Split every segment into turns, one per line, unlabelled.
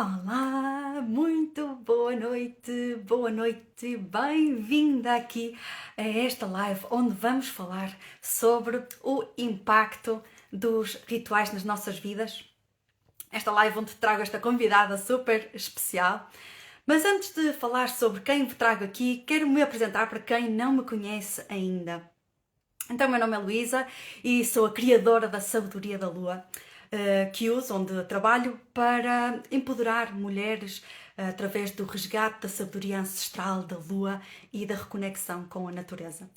Olá, muito boa noite, bem-vinda aqui a esta live onde vamos falar sobre o impacto dos rituais nas nossas vidas. Esta live onde trago esta convidada super especial. Mas antes de falar sobre quem vos trago aqui, quero me apresentar para quem não me conhece ainda. Então, meu nome é Luísa e sou a criadora da Sabedoria da Lua, que uso, onde trabalho para empoderar mulheres através do resgate da sabedoria ancestral da Lua e da reconexão com a natureza.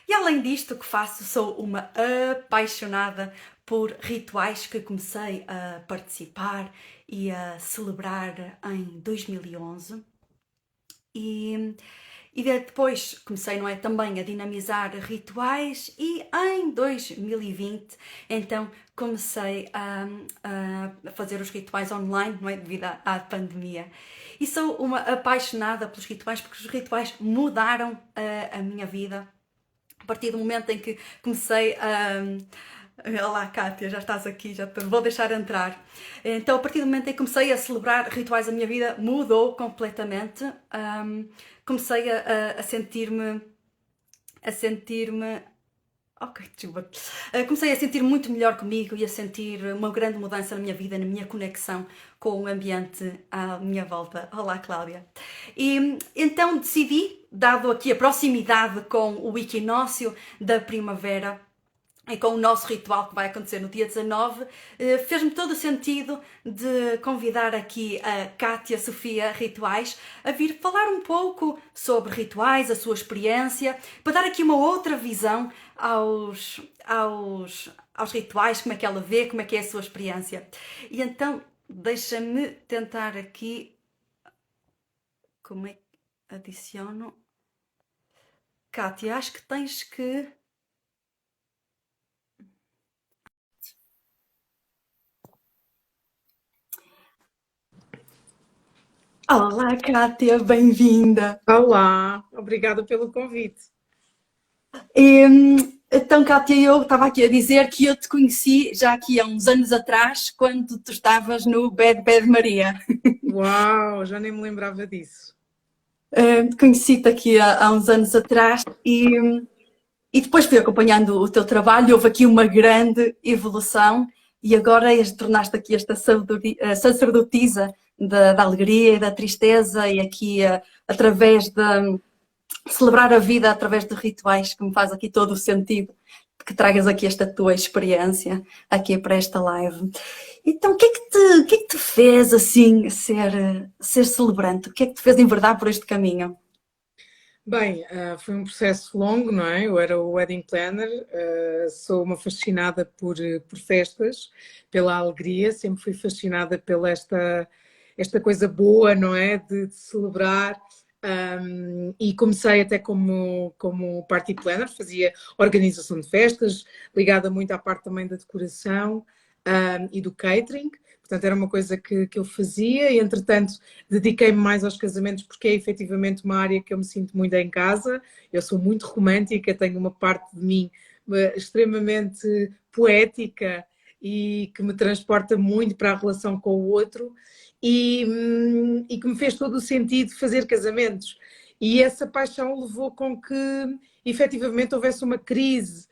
E além disto, o que faço, sou uma apaixonada por rituais que comecei a participar e a celebrar em 2011. E depois comecei, não é, também a dinamizar rituais e em 2020 então comecei a fazer os rituais online, não é, devido à pandemia. E sou uma apaixonada pelos rituais porque os rituais mudaram a minha vida. A partir do momento em que comecei a... Olá, Kátia, já estás aqui, já te vou deixar entrar. Então, a partir do momento em que comecei a celebrar rituais, a minha vida mudou completamente. Comecei a sentir-me... Ok, desculpa. Comecei a sentir muito melhor comigo e a sentir uma grande mudança na minha vida, na minha conexão com o ambiente à minha volta. Olá, Cláudia. E então decidi, dado aqui a proximidade com o equinócio da primavera, e com o nosso ritual que vai acontecer no dia 19, fez-me todo o sentido de convidar aqui a Kátia Sofia Rituais a vir falar um pouco sobre rituais, a sua experiência, para dar aqui uma outra visão aos rituais, como é que ela vê, como é que é a sua experiência. E então, deixa-me tentar aqui, como é que adiciono? Kátia, acho que tens que... Olá, Kátia, bem-vinda.
Olá, obrigada pelo convite.
E, então, Kátia, eu estava aqui a dizer que eu te conheci já aqui há uns anos atrás, quando tu estavas no Bad Maria.
Uau, já nem me lembrava disso.
Conheci-te aqui há uns anos atrás e depois fui acompanhando o teu trabalho, houve aqui uma grande evolução e agora tornaste aqui esta sacerdotisa da alegria e da tristeza e aqui através de celebrar a vida através de rituais, que me faz aqui todo o sentido que tragas aqui esta tua experiência aqui para esta live. Então, o que é que te fez assim ser celebrante? O que é que te fez enverdar por este caminho?
Bem, foi um processo longo, não é? Eu era o wedding planner, sou uma fascinada por festas, pela alegria, sempre fui fascinada pela esta coisa boa, não é? De celebrar. E comecei até como party planner, fazia organização de festas, ligada muito à parte também da decoração, e do catering. Portanto, era uma coisa que eu fazia e, entretanto, dediquei-me mais aos casamentos porque é efetivamente uma área que eu me sinto muito em casa. Eu sou muito romântica, tenho uma parte de mim extremamente poética e que me transporta muito para a relação com o outro e que me fez todo o sentido fazer casamentos. E essa paixão levou com que efetivamente houvesse uma crise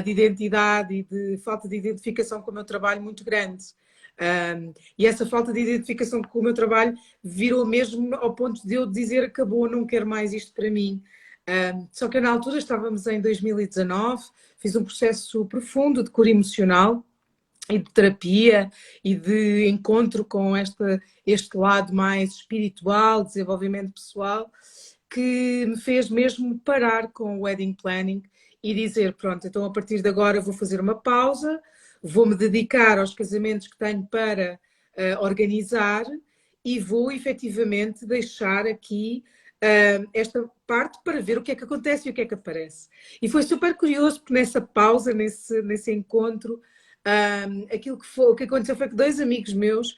de identidade e de falta de identificação com o meu trabalho muito grande. E essa falta de identificação com o meu trabalho virou mesmo ao ponto de eu dizer acabou, não quero mais isto para mim. Só que na altura estávamos em 2019, fiz um processo profundo de cura emocional e de terapia e de encontro com este lado mais espiritual, desenvolvimento pessoal, que me fez mesmo parar com o wedding planning e dizer, pronto, então a partir de agora vou fazer uma pausa, vou-me dedicar aos casamentos que tenho para organizar e vou efetivamente deixar aqui esta parte para ver o que é que acontece e o que é que aparece. E foi super curioso, porque nessa pausa, nesse encontro, o que aconteceu foi que dois amigos meus,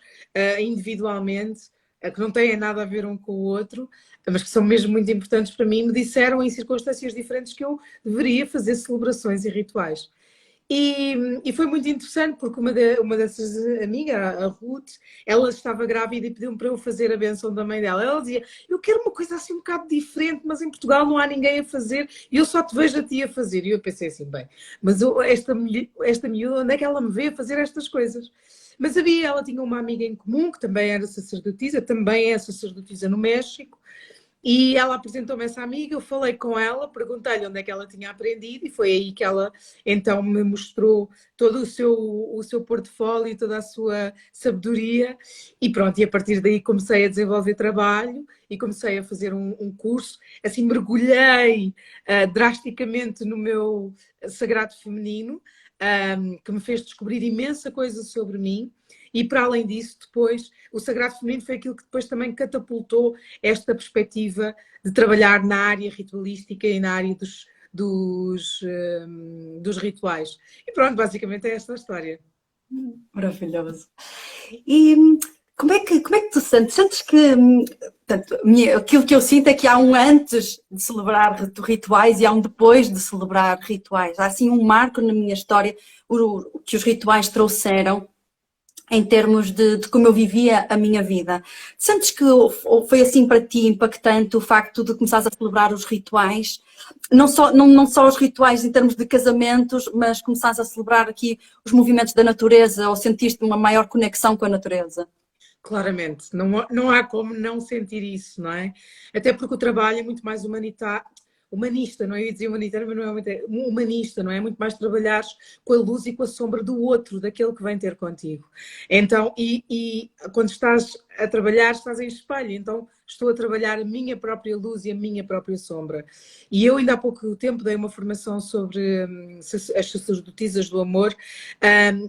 individualmente, que não têm nada a ver um com o outro, mas que são mesmo muito importantes para mim, me disseram em circunstâncias diferentes que eu deveria fazer celebrações e rituais. E foi muito interessante porque uma dessas amigas, a Ruth, ela estava grávida e pediu-me para eu fazer a bênção da mãe dela. Ela dizia, eu quero uma coisa assim um bocado diferente, mas em Portugal não há ninguém a fazer e eu só te vejo a ti a fazer. E eu pensei assim, bem, mas esta miúda, onde é que ela me vê a fazer estas coisas? Mas ela tinha uma amiga em comum que também era sacerdotisa, também é sacerdotisa no México, e ela apresentou-me essa amiga, eu falei com ela, perguntei-lhe onde é que ela tinha aprendido e foi aí que ela então me mostrou todo o seu portfólio, toda a sua sabedoria e pronto, e a partir daí comecei a desenvolver trabalho e comecei a fazer um curso, assim mergulhei drasticamente no meu sagrado feminino, que me fez descobrir imensa coisa sobre mim. E para além disso, depois, o Sagrado Feminino foi aquilo que depois também catapultou esta perspectiva de trabalhar na área ritualística e na área dos rituais. E pronto, basicamente é esta a história.
Maravilhoso. E como é que tu sentes? Sentes que, portanto, aquilo que eu sinto é que há um antes de celebrar rituais e há um depois de celebrar rituais. Há assim um marco na minha história, o que os rituais trouxeram em termos de como eu vivia a minha vida. Sentes que foi assim para ti impactante o facto de começares a celebrar os rituais? Não só os rituais em termos de casamentos, mas começares a celebrar aqui os movimentos da natureza ou sentiste uma maior conexão com a natureza?
Claramente, não há como não sentir isso, não é? Até porque o trabalho é muito mais humanista, não é? Eu ia dizer humanitário, mas não é humanista, não é? É muito mais trabalhar com a luz e com a sombra do outro, daquele que vem ter contigo. Então, e quando estás a trabalhar, estás em espelho, então estou a trabalhar a minha própria luz e a minha própria sombra. E eu ainda há pouco tempo dei uma formação sobre as sacerdotisas do amor,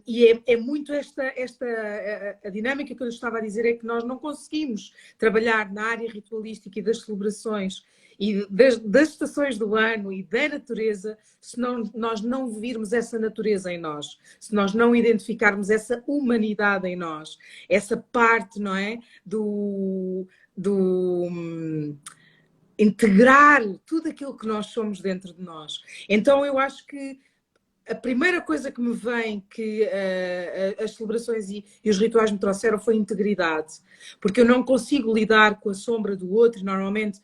e é muito a dinâmica que eu estava a dizer é que nós não conseguimos trabalhar na área ritualística e das celebrações e das estações do ano e da natureza, se nós não virmos essa natureza em nós, se nós não identificarmos essa humanidade em nós, essa parte, não é? Do integrar tudo aquilo que nós somos dentro de nós. Então eu acho que a primeira coisa que me vem que as celebrações e os rituais me trouxeram foi integridade, porque eu não consigo lidar com a sombra do outro. Normalmente,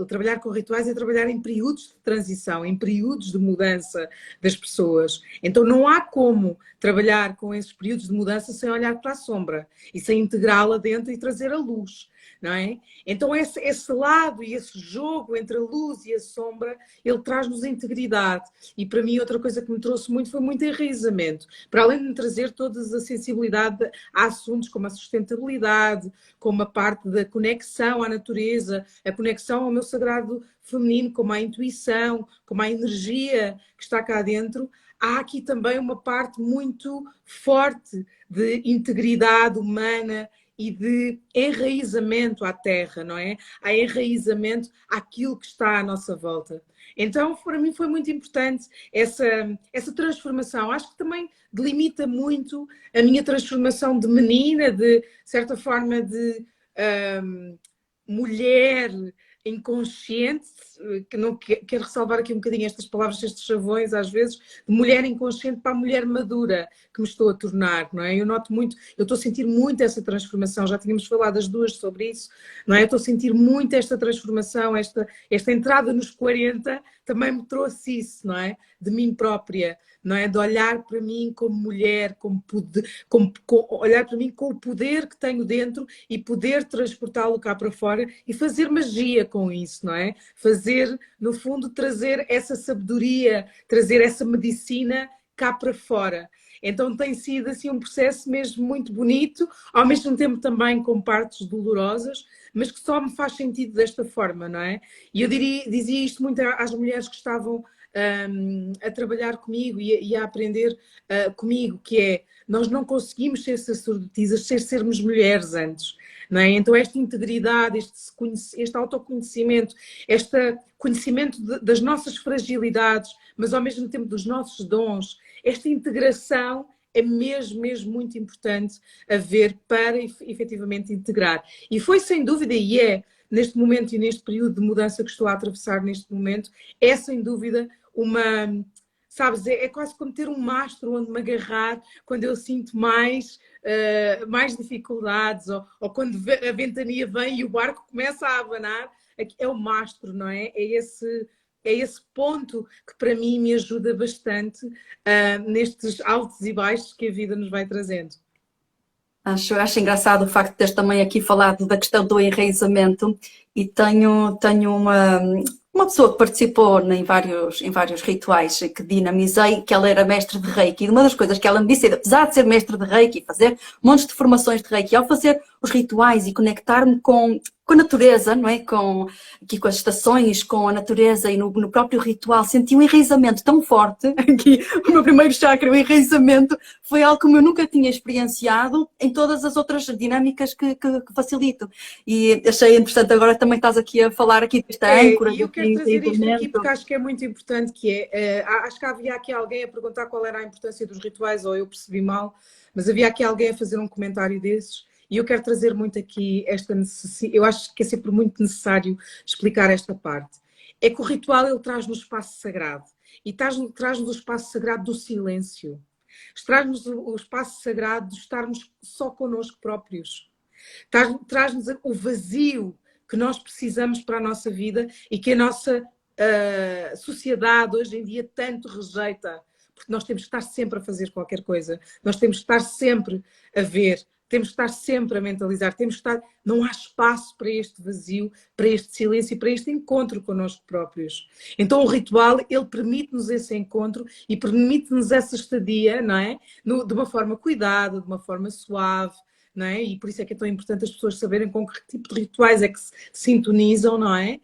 trabalhar com rituais é trabalhar em períodos de transição, em períodos de mudança das pessoas. Então não há como trabalhar com esses períodos de mudança sem olhar para a sombra e sem integrá-la dentro e trazer a luz. Não é? Então esse lado e esse jogo entre a luz e a sombra, ele traz-nos integridade. E para mim outra coisa que me trouxe muito foi muito enraizamento. Para além de me trazer toda a sensibilidade a assuntos como a sustentabilidade, como a parte da conexão à natureza, a conexão ao meu sagrado feminino, como a intuição, como a energia que está cá dentro, há aqui também uma parte muito forte de integridade humana e de enraizamento à terra, não é? Há enraizamento àquilo que está à nossa volta. Então, para mim foi muito importante essa transformação. Acho que também delimita muito a minha transformação de menina, de certa forma de mulher inconsciente, que não quero ressalvar aqui um bocadinho estas palavras, estes chavões, às vezes, de mulher inconsciente para a mulher madura que me estou a tornar, não é? Eu noto muito, eu estou a sentir muito essa transformação, já tínhamos falado as duas sobre isso, não é? Eu estou a sentir muito esta transformação, esta entrada nos 40 também me trouxe isso, não é? De mim própria, não é? De olhar para mim como mulher, olhar para mim com o poder que tenho dentro e poder transportá-lo cá para fora e fazer magia com isso, não é? Fazer, no fundo, trazer essa sabedoria, trazer essa medicina cá para fora. Então tem sido assim um processo mesmo muito bonito, ao mesmo tempo também com partes dolorosas, mas que só me faz sentido desta forma, não é? E eu dizia isto muito às mulheres que estavam a trabalhar comigo e a aprender comigo, que é, nós não conseguimos ser sacerdotisas sem sermos mulheres antes, não é? Então esta integridade, este autoconhecimento, este conhecimento das nossas fragilidades, mas ao mesmo tempo dos nossos dons, esta integração é mesmo muito importante haver para efetivamente integrar. E foi sem dúvida, e é neste momento e neste período de mudança que estou a atravessar neste momento, é sem dúvida sabes, é quase como ter um mastro onde me agarrar quando eu sinto mais dificuldades, ou quando a ventania vem e o barco começa a abanar, é o mastro, não é? É esse ponto que para mim me ajuda bastante nestes altos e baixos que a vida nos vai trazendo.
Acho engraçado o facto de teres também aqui falado da questão do enraizamento e tenho uma pessoa que participou em vários rituais que dinamizei, que ela era mestre de Reiki, e uma das coisas que ela me disse é, apesar de ser mestre de Reiki e fazer montes de formações de Reiki, ao fazer os rituais e conectar-me com a natureza, não é? Aqui com as estações, com a natureza e no próprio ritual, senti um enraizamento tão forte, aqui o meu primeiro chakra, o enraizamento, foi algo como eu nunca tinha experienciado em todas as outras dinâmicas que facilito. E achei interessante, agora também estás aqui a falar aqui desta âncora.
E eu quero trazer isto aqui porque acho que é muito importante, acho que havia aqui alguém a perguntar qual era a importância dos rituais, ou eu percebi mal, mas havia aqui alguém a fazer um comentário desses, e eu quero trazer muito aqui esta necessidade, eu acho que é sempre muito necessário explicar esta parte. É que o ritual, ele traz-nos o espaço sagrado, e traz-nos o espaço sagrado do silêncio, traz-nos o espaço sagrado de estarmos só connosco próprios, traz-nos o vazio que nós precisamos para a nossa vida e que a nossa sociedade hoje em dia tanto rejeita, porque nós temos que estar sempre a fazer qualquer coisa, nós temos que estar sempre a ver, temos que estar sempre a mentalizar, não há espaço para este vazio, para este silêncio e para este encontro connosco próprios. Então o ritual, ele permite-nos esse encontro e permite-nos essa estadia, não é? De uma forma cuidada, de uma forma suave, não é? E por isso é que é tão importante as pessoas saberem com que tipo de rituais é que se sintonizam, não é?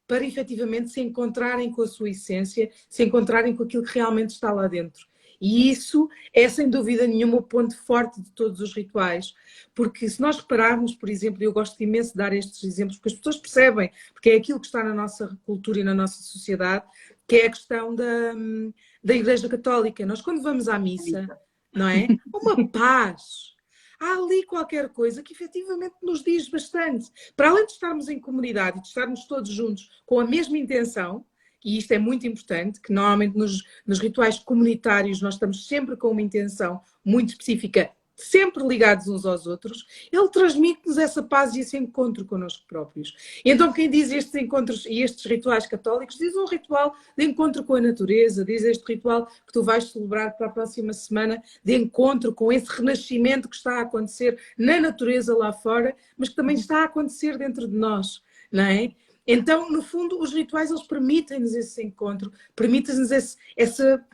Para efetivamente se encontrarem com a sua essência, se encontrarem com aquilo que realmente está lá dentro. E isso é, sem dúvida nenhuma, o ponto forte de todos os rituais. Porque se nós repararmos, por exemplo, e eu gosto imenso de dar estes exemplos, porque as pessoas percebem, porque é aquilo que está na nossa cultura e na nossa sociedade, que é a questão da Igreja Católica. Nós, quando vamos à missa, não é? Uma paz. Há ali qualquer coisa que efetivamente nos diz bastante. Para além de estarmos em comunidade e de estarmos todos juntos com a mesma intenção, e isto é muito importante, que normalmente nos rituais comunitários nós estamos sempre com uma intenção muito específica, sempre ligados uns aos outros, ele transmite-nos essa paz e esse encontro connosco próprios. E então quem diz estes encontros e estes rituais católicos, diz um ritual de encontro com a natureza, diz este ritual que tu vais celebrar para a próxima semana, de encontro com esse renascimento que está a acontecer na natureza lá fora, mas que também está a acontecer dentro de nós, não é? Então, no fundo, os rituais, eles permitem-nos esse encontro, permitem-nos essa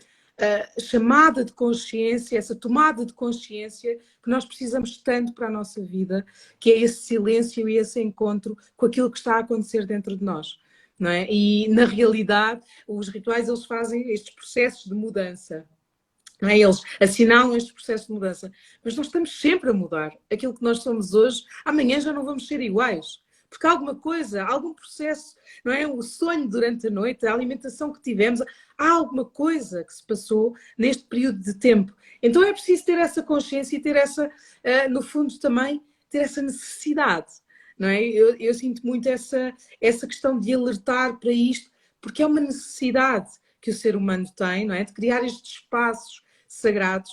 chamada de consciência, essa tomada de consciência que nós precisamos tanto para a nossa vida, que é esse silêncio e esse encontro com aquilo que está a acontecer dentro de nós, não é? E, na realidade, os rituais, eles fazem estes processos de mudança. Não é? Eles assinalam estes processos de mudança. Mas nós estamos sempre a mudar. Aquilo que nós somos hoje, amanhã já não vamos ser iguais. Porque há alguma coisa, algum processo, não é? O sonho durante a noite, a alimentação que tivemos, há alguma coisa que se passou neste período de tempo. Então é preciso ter essa consciência e ter essa, no fundo também, ter essa necessidade, não é? Eu sinto muito essa questão de alertar para isto, porque é uma necessidade que o ser humano tem, não é? De criar estes espaços sagrados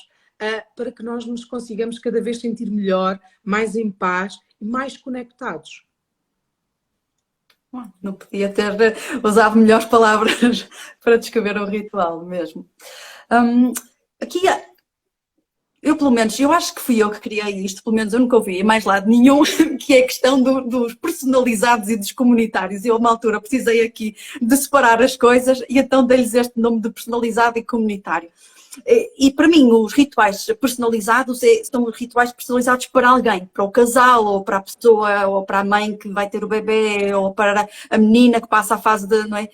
para que nós nos consigamos cada vez sentir melhor, mais em paz e mais conectados.
Não podia ter usado melhores palavras para descrever o ritual mesmo. Aqui, eu pelo menos, eu acho que fui eu que criei isto, pelo menos eu nunca ouvi em mais lado nenhum, que é a questão dos personalizados e dos comunitários. Eu, a uma altura, precisei aqui de separar as coisas e então dei-lhes este nome de personalizado e comunitário. E para mim, os rituais personalizados são rituais personalizados para alguém, para o casal, ou para a pessoa, ou para a mãe que vai ter o bebê, ou para a menina que passa a fase de, não é?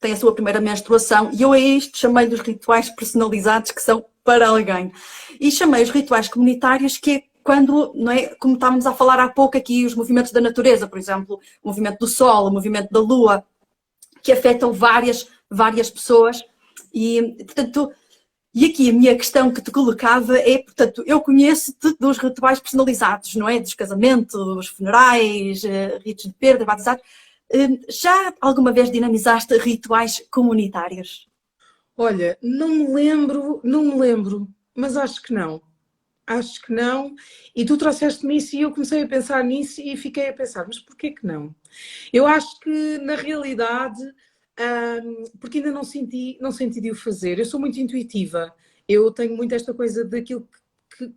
Tem a sua primeira menstruação. E eu a isto chamei dos rituais personalizados, que são para alguém. E chamei os rituais comunitários, que é quando, não é? Como estávamos a falar há pouco aqui, os movimentos da natureza, por exemplo, o movimento do sol, o movimento da lua, que afetam várias pessoas. E, portanto, e aqui a minha questão que te colocava é, portanto, eu conheço-te dos rituais personalizados, não é? Dos casamentos, funerais, ritos de perda, batizados. Já alguma vez dinamizaste rituais comunitários?
Olha, não me lembro, mas acho que não. Acho que não. E tu trouxeste-me isso e eu comecei a pensar nisso e fiquei a pensar, mas porquê que não? Eu acho que, na realidade, porque ainda não senti de o fazer. Eu sou muito intuitiva. Eu tenho muito esta coisa daquilo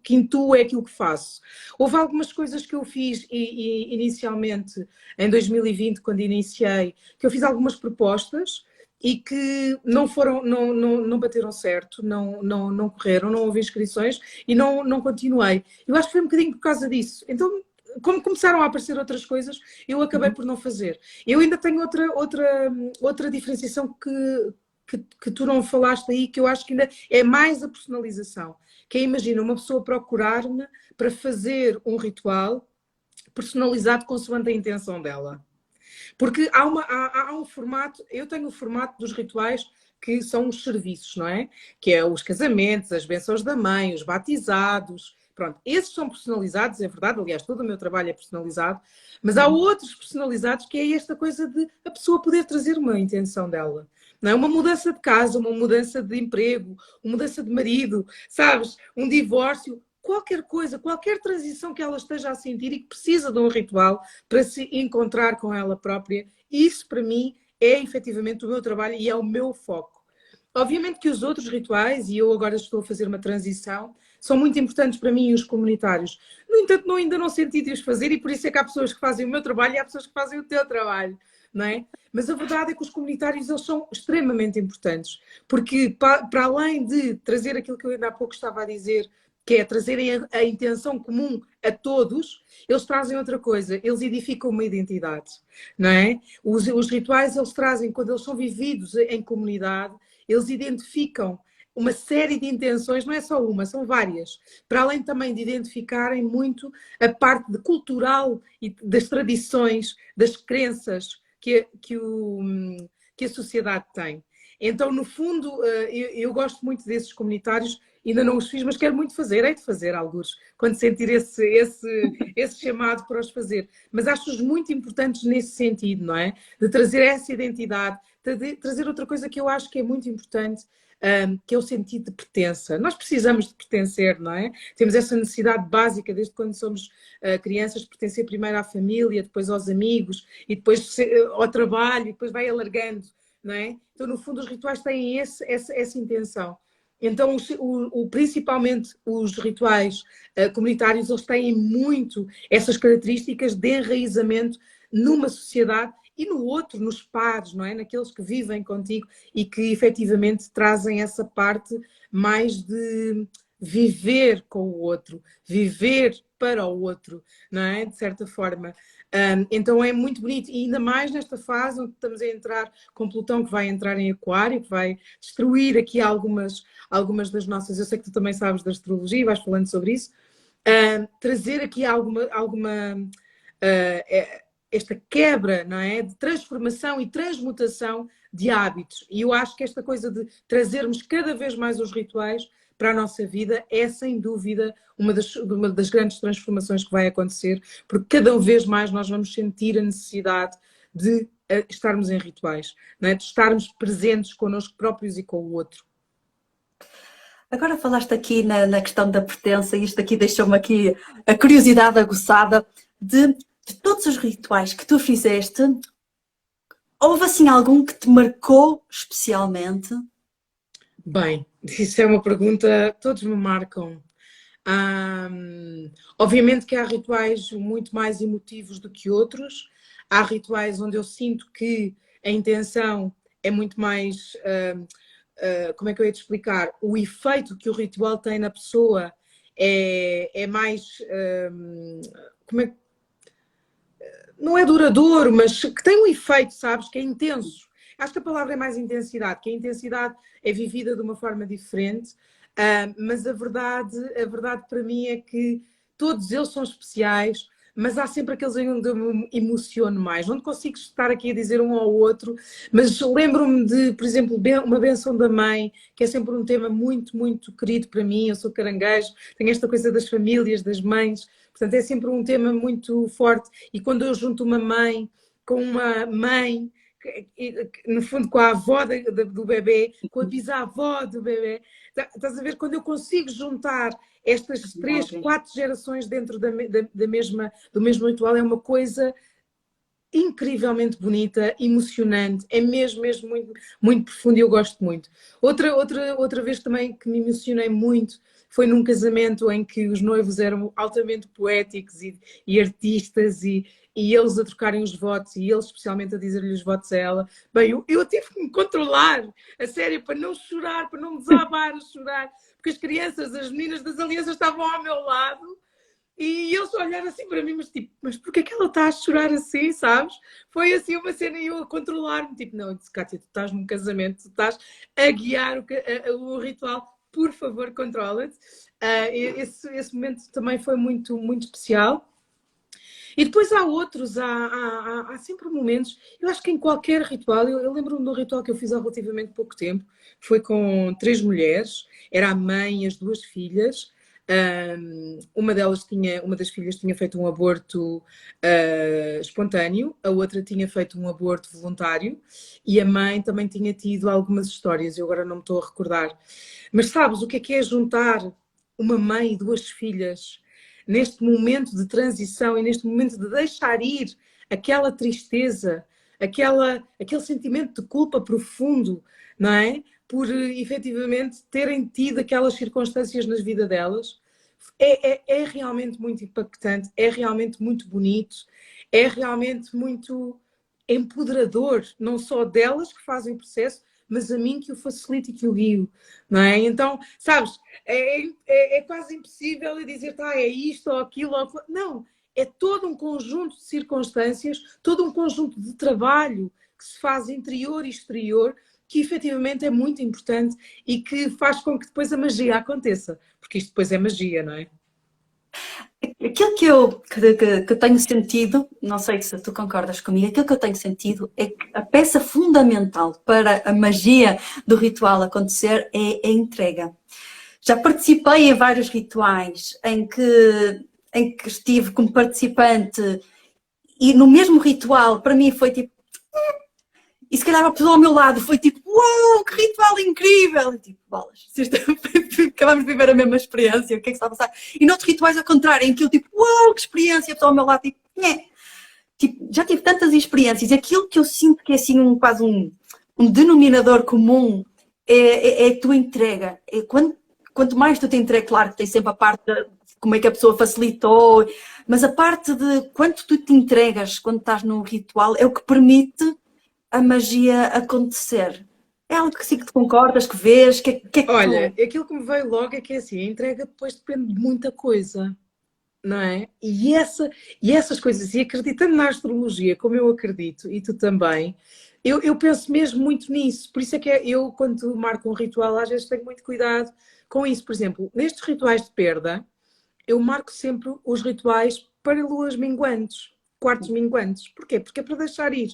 que intuo é aquilo que faço. Houve algumas coisas que eu fiz inicialmente, em 2020, quando iniciei, que eu fiz algumas propostas e que não foram, não bateram certo, não correram, não houve inscrições e não continuei. Eu acho que foi um bocadinho por causa disso. Então, como começaram a aparecer outras coisas, eu acabei
Uhum.
por não fazer. Eu ainda tenho outra diferenciação que tu não falaste aí, que eu acho que ainda é mais a personalização. Que é, imagina, uma pessoa procurar-me para fazer um ritual personalizado consoante a intenção dela. Porque há um formato, eu tenho o formato dos rituais que são os serviços, não é? Que é os casamentos, as bênçãos da mãe, os batizados. Pronto, esses são personalizados, é verdade, aliás, todo o meu trabalho é personalizado, mas há
Uhum.
outros personalizados que é esta coisa de a pessoa poder trazer uma intenção dela. Não é? Uma mudança de casa, uma mudança de emprego, uma mudança de marido, sabes? Um divórcio, qualquer coisa, qualquer transição que ela esteja a sentir e que precisa de um ritual para se encontrar com ela própria, isso para mim é efetivamente o meu trabalho e é o meu foco. Obviamente que os outros rituais, e eu agora estou a fazer uma transição, são muito importantes para mim e os comunitários. No entanto, ainda não senti de os fazer e por isso é que há pessoas que fazem o meu trabalho e há pessoas que fazem o teu trabalho, não é? Mas a verdade é que os comunitários eles são extremamente importantes, porque para além de trazer aquilo que eu ainda há pouco estava a dizer, que é trazerem a intenção comum a todos, eles trazem outra coisa, eles edificam uma identidade, não é? Os rituais eles trazem, quando eles são vividos em comunidade, eles identificam uma série de intenções, não é só uma, são várias, para além também de identificarem muito a parte de cultural e das tradições, das crenças que a sociedade tem. Então, no fundo, eu gosto muito desses comunitários, ainda não os fiz, mas quero muito fazer, hei de fazer alguns, quando sentir esse chamado para os fazer. Mas acho-os muito importantes nesse sentido, não é? De trazer essa identidade, de trazer outra coisa que eu acho que é muito importante, que é o sentido de pertença. Nós precisamos de pertencer, não é? Temos essa necessidade básica, desde quando somos crianças, de pertencer primeiro à família, depois aos amigos, e depois ao trabalho, e depois vai alargando, não é? Então, no fundo, os rituais têm essa intenção. Então, principalmente os rituais comunitários, eles têm muito essas características de enraizamento numa sociedade e no outro, nos pares, não é? Naqueles que vivem contigo e que efetivamente trazem essa parte mais de viver com o outro, viver para o outro, não é? De certa forma. Então é muito bonito, e ainda mais nesta fase onde estamos a entrar com Plutão, que vai entrar em Aquário, que vai destruir aqui algumas das nossas. Eu sei que tu também sabes da astrologia e vais falando sobre isso. Trazer aqui alguma esta quebra, não é? De transformação e transmutação de hábitos. E eu acho que esta coisa de trazermos cada vez mais os rituais para a nossa vida é, sem dúvida, uma das grandes transformações que vai acontecer, porque cada vez mais nós vamos sentir a necessidade de estarmos em rituais, não é? De estarmos presentes connosco próprios e com o outro.
Agora falaste aqui na questão da pertença e isto aqui deixou-me aqui a curiosidade aguçada de todos os rituais que tu fizeste, houve assim algum que te marcou especialmente?
Bem, isso é uma pergunta, todos me marcam. Obviamente que há rituais muito mais emotivos do que outros. Há rituais onde eu sinto que a intenção é muito mais. Como é que eu ia te explicar? O efeito que o ritual tem na pessoa é mais. Como é, não é duradouro, mas que tem um efeito, sabes? Que é intenso. Acho que a palavra é mais intensidade, que a intensidade é vivida de uma forma diferente, mas a verdade para mim é que todos eles são especiais, mas há sempre aqueles onde eu me emociono mais. Não consigo estar aqui a dizer um ao outro, mas lembro-me de, por exemplo, uma benção da mãe, que é sempre um tema muito, muito querido para mim. Eu sou caranguejo, tenho esta coisa das famílias, das mães, portanto é sempre um tema muito forte. E quando eu junto uma mãe com uma mãe no fundo, com a avó do bebê, com a bisavó do bebê. Estás a ver? Quando eu consigo juntar estas 3, 4 gerações dentro do mesmo ritual, é uma coisa incrivelmente bonita, emocionante, é mesmo muito, muito profundo e eu gosto muito. Outra vez também que me emocionei muito foi num casamento em que os noivos eram altamente poéticos e artistas e eles a trocarem os votos e eles especialmente a dizer-lhe os votos a ela. Bem, eu tive que me controlar, a sério, para não chorar, para não me desabar a chorar, porque as crianças, as meninas das alianças estavam ao meu lado. E eles olharam assim para mim, mas tipo, mas porquê que ela está a chorar assim, sabes? Foi assim uma cena e eu a controlar-me, tipo, não, eu disse, Kátia, tu estás num casamento, tu estás a guiar o ritual, por favor, controla-te. Esse momento também foi muito, muito especial. E depois há outros, há sempre momentos, eu acho que em qualquer ritual, eu lembro-me do ritual que eu fiz há relativamente pouco tempo, foi com 3 mulheres, era a mãe e as 2 filhas. Uma das filhas tinha feito um aborto espontâneo, a outra tinha feito um aborto voluntário e a mãe também tinha tido algumas histórias, eu agora não me estou a recordar. Mas sabes o que é juntar uma mãe e 2 filhas neste momento de transição e neste momento de deixar ir aquela tristeza, aquele sentimento de culpa profundo, não é? Por efetivamente terem tido aquelas circunstâncias na vida delas. É realmente muito impactante, é realmente muito bonito, é realmente muito empoderador, não só delas que fazem o processo, mas a mim que o facilito e que o guio, não é? Então, sabes, é quase impossível dizer, tá, é isto ou aquilo, não, é todo um conjunto de circunstâncias, todo um conjunto de trabalho que se faz interior e exterior, que efetivamente é muito importante e que faz com que depois a magia aconteça, porque isto depois é magia, não é?
Aquilo que eu tenho sentido, não sei se tu concordas comigo, aquilo que eu tenho sentido é que a peça fundamental para a magia do ritual acontecer é a entrega. Já participei em vários rituais em que estive como participante e no mesmo ritual, para mim foi tipo. E se calhar a pessoa ao meu lado foi tipo, uau, que ritual incrível! E tipo, bolas, acabamos de viver a mesma experiência, o que é que está a passar? E noutros rituais ao contrário, em que eu tipo, uau, que experiência! A pessoa ao meu lado tipo, nhé. Tipo, já tive tantas experiências, e aquilo que eu sinto que é assim quase um denominador comum é a tua entrega. Quanto mais tu te entregas, claro que tem sempre a parte de como é que a pessoa facilitou, mas a parte de quanto tu te entregas quando estás num ritual é o que permite a magia acontecer. É algo que sim que tu concordas, que vês, que é que
Olha,
tu...
aquilo que me veio logo é que é assim, a entrega depois depende de muita coisa, não é? E essas coisas, e acreditando na astrologia, como eu acredito, e tu também, eu penso mesmo muito nisso. Por isso é que eu, quando marco um ritual, às vezes tenho muito cuidado com isso. Por exemplo, nestes rituais de perda, eu marco sempre os rituais para luas minguantes, quartos minguantes. Porquê? Porque é para deixar ir.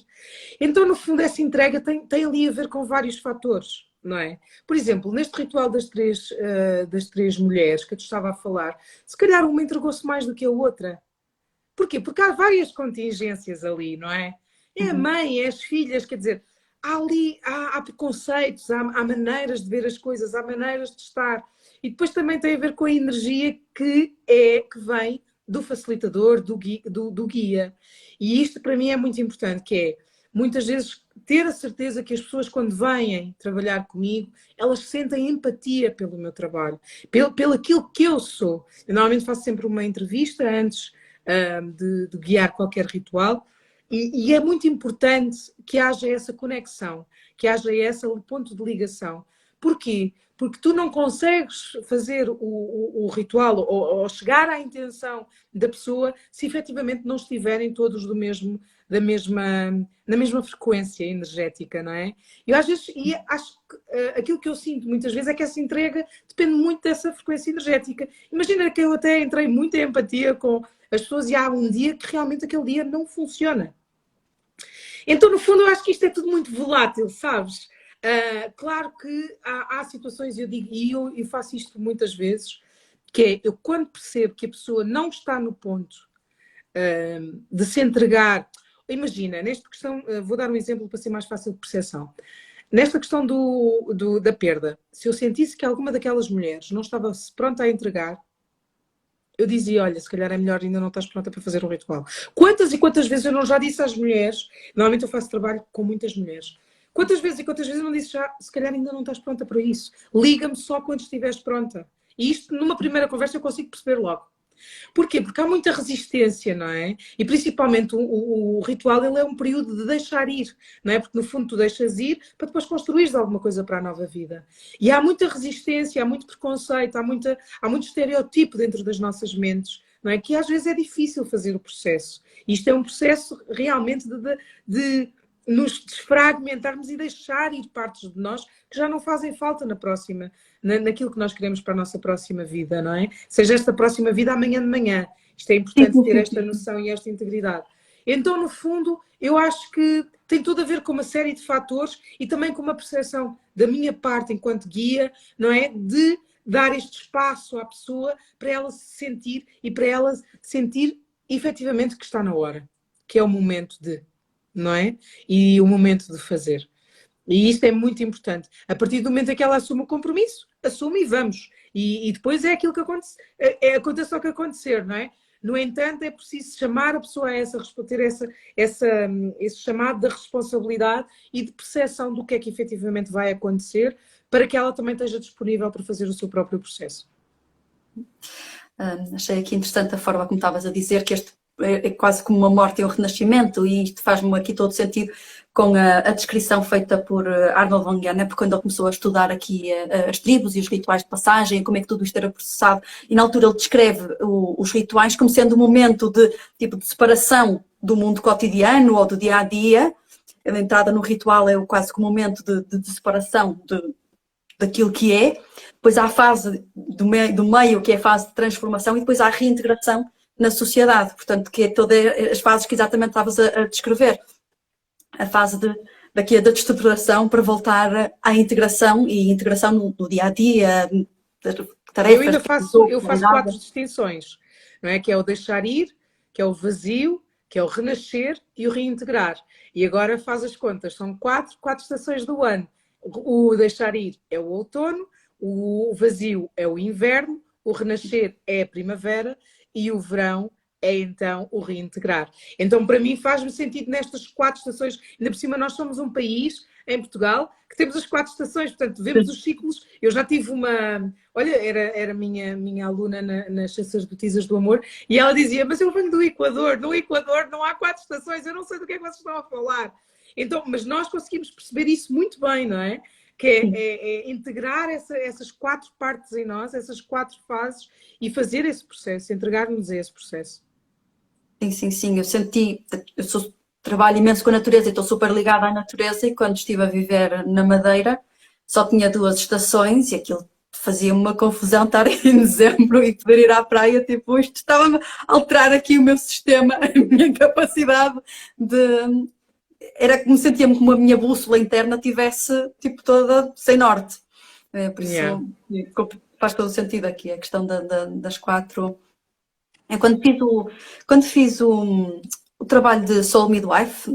Então, no fundo, essa entrega tem ali a ver com vários fatores, não é? Por exemplo, neste ritual das três mulheres que eu te estava a falar, se calhar uma entregou-se mais do que a outra. Porquê? Porque há várias contingências ali, não é? É a mãe, é as filhas, quer dizer, há preconceitos, há maneiras de ver as coisas, há maneiras de estar. E depois também tem a ver com a energia que vem do facilitador, do guia. E isto para mim é muito importante, que é muitas vezes ter a certeza que as pessoas quando vêm trabalhar comigo, elas sentem empatia pelo meu trabalho, pelo aquilo que eu sou. Eu normalmente faço sempre uma entrevista antes de guiar qualquer ritual. E é muito importante que haja essa conexão, que haja esse ponto de ligação. Porquê? Porque tu não consegues fazer o ritual ou chegar à intenção da pessoa se efetivamente não estiverem todos na mesma frequência energética, não é? Eu às vezes, e acho que aquilo que eu sinto muitas vezes é que essa entrega depende muito dessa frequência energética. Imagina que eu até entrei muito em empatia com as pessoas e há um dia que realmente aquele dia não funciona. Então, no fundo, eu acho que isto é tudo muito volátil, sabes? Claro que há situações, eu digo, e eu faço isto muitas vezes, que é, eu quando percebo que a pessoa não está no ponto de se entregar, imagina, nesta questão, vou dar um exemplo para ser mais fácil de percepção. Nesta questão da perda, se eu sentisse que alguma daquelas mulheres não estava pronta a entregar, eu dizia, olha, se calhar é melhor, ainda não estás pronta para fazer o ritual. Quantas e quantas vezes eu não já disse às mulheres, normalmente eu faço trabalho com muitas mulheres, quantas vezes e quantas vezes eu não disse já, se calhar ainda não estás pronta para isso. Liga-me só quando estiveres pronta. E isto, numa primeira conversa, eu consigo perceber logo. Porquê? Porque há muita resistência, não é? E principalmente o ritual, ele é um período de deixar ir, não é? Porque no fundo tu deixas ir para depois construires alguma coisa para a nova vida. E há muita resistência, há muito preconceito, há muito estereotipo dentro das nossas mentes, não é? Que às vezes é difícil fazer o processo. Isto é um processo realmente de nos desfragmentarmos e deixar ir partes de nós que já não fazem falta naquilo que nós queremos para a nossa próxima vida, não é? Seja esta próxima vida amanhã de manhã. Isto é importante ter esta noção e esta integridade. Então, no fundo, eu acho que tem tudo a ver com uma série de fatores e também com uma percepção da minha parte enquanto guia, não é? De dar este espaço à pessoa para ela se sentir e para ela sentir efetivamente que está na hora, que é o momento de, não é? E o momento de fazer. E isto é muito importante. A partir do momento em que ela assume o compromisso, assume e vamos. E depois é aquilo que acontece, acontece o que acontecer, não é? No entanto, é preciso chamar a pessoa a ter esse chamado da responsabilidade e de percepção do que é que efetivamente vai acontecer para que ela também esteja disponível para fazer o seu próprio processo.
Achei aqui interessante a forma como estavas a dizer que este é quase como uma morte e um renascimento, e isto faz-me aqui todo sentido com a descrição feita por Arnold van Gennep, quando ele começou a estudar aqui as tribos e os rituais de passagem, como é que tudo isto era processado, e na altura ele descreve os rituais como sendo um momento de separação do mundo cotidiano ou do dia-a-dia. A entrada no ritual é quase como um momento de separação daquilo que é, depois há a fase do meio, que é a fase de transformação, e depois há a reintegração na sociedade, portanto, que é todas as fases que exatamente estavas a descrever. A fase da destruturação para voltar à integração, e integração no dia-a-dia, tarefas...
Eu ainda faço 4 distinções, não é? Que é o deixar ir, que é o vazio, que é o renascer e o reintegrar. E agora faz as contas, são quatro estações do ano. O deixar ir é o outono, o vazio é o inverno, o renascer é a primavera e o verão é então o reintegrar. Então, para mim, faz-me sentido nestas 4 estações. Ainda por cima, nós somos um país, em Portugal, que temos as 4 estações, portanto, vemos os ciclos. Eu já tive uma... Olha, era minha aluna nas sacerdotisas do amor, e ela dizia, mas eu venho do Equador, no Equador não há 4 estações, eu não sei do que é que vocês estão a falar. Então, mas nós conseguimos perceber isso muito bem, não é? Que é integrar essas 4 partes em nós, essas 4 fases, e fazer esse processo, entregar-nos a esse processo.
Sim, eu trabalho imenso com a natureza e estou super ligada à natureza, e quando estive a viver na Madeira só tinha 2 estações e aquilo fazia-me uma confusão estar em dezembro e poder ir à praia, tipo, isto estava-me a alterar aqui o meu sistema, a minha capacidade de... Era como sentia-me como a minha bússola interna tivesse, tipo, toda sem norte. Por isso faz todo o sentido aqui, a questão das 4... Quando fiz o trabalho de Soul Midwife,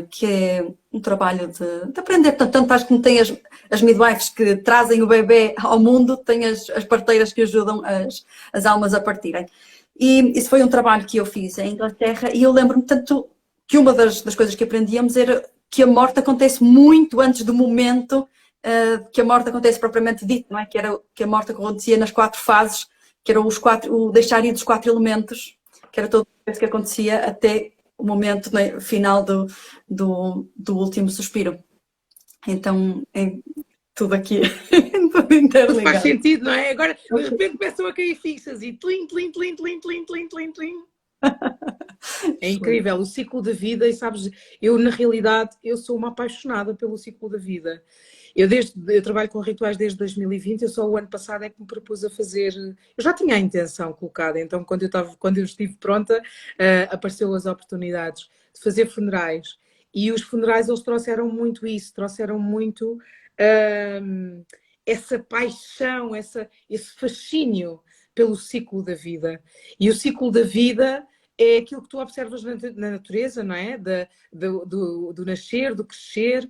que é um trabalho de aprender, tanto acho que não tem as midwives que trazem o bebê ao mundo, tem as parteiras que ajudam as almas a partirem. E isso foi um trabalho que eu fiz em Inglaterra, e eu lembro-me tanto que uma das coisas que aprendíamos era que a morte acontece muito antes do momento que a morte acontece propriamente dito, não é? Que a morte acontecia nas 4 fases, que era o deixar ir dos 4 elementos, que era tudo isso que acontecia até o momento, né, final do último suspiro. Então, é tudo aqui, tudo interligado.
Faz sentido, não é? Agora, de repente começam a cair fichas e tlim, tlim, tlim, tlim, tlim, tlim, tlim, tlim. É incrível, o ciclo da vida, e sabes, eu na realidade, eu sou uma apaixonada pelo ciclo da vida. Eu trabalho com rituais desde 2020, eu só o ano passado é que me propus a fazer, eu já tinha a intenção colocada, então quando eu estive pronta, apareceu as oportunidades de fazer funerais, e os funerais eles trouxeram muito isso, trouxeram muito essa paixão, esse fascínio pelo ciclo da vida. E o ciclo da vida é aquilo que tu observas na natureza, não é? Do nascer, do crescer,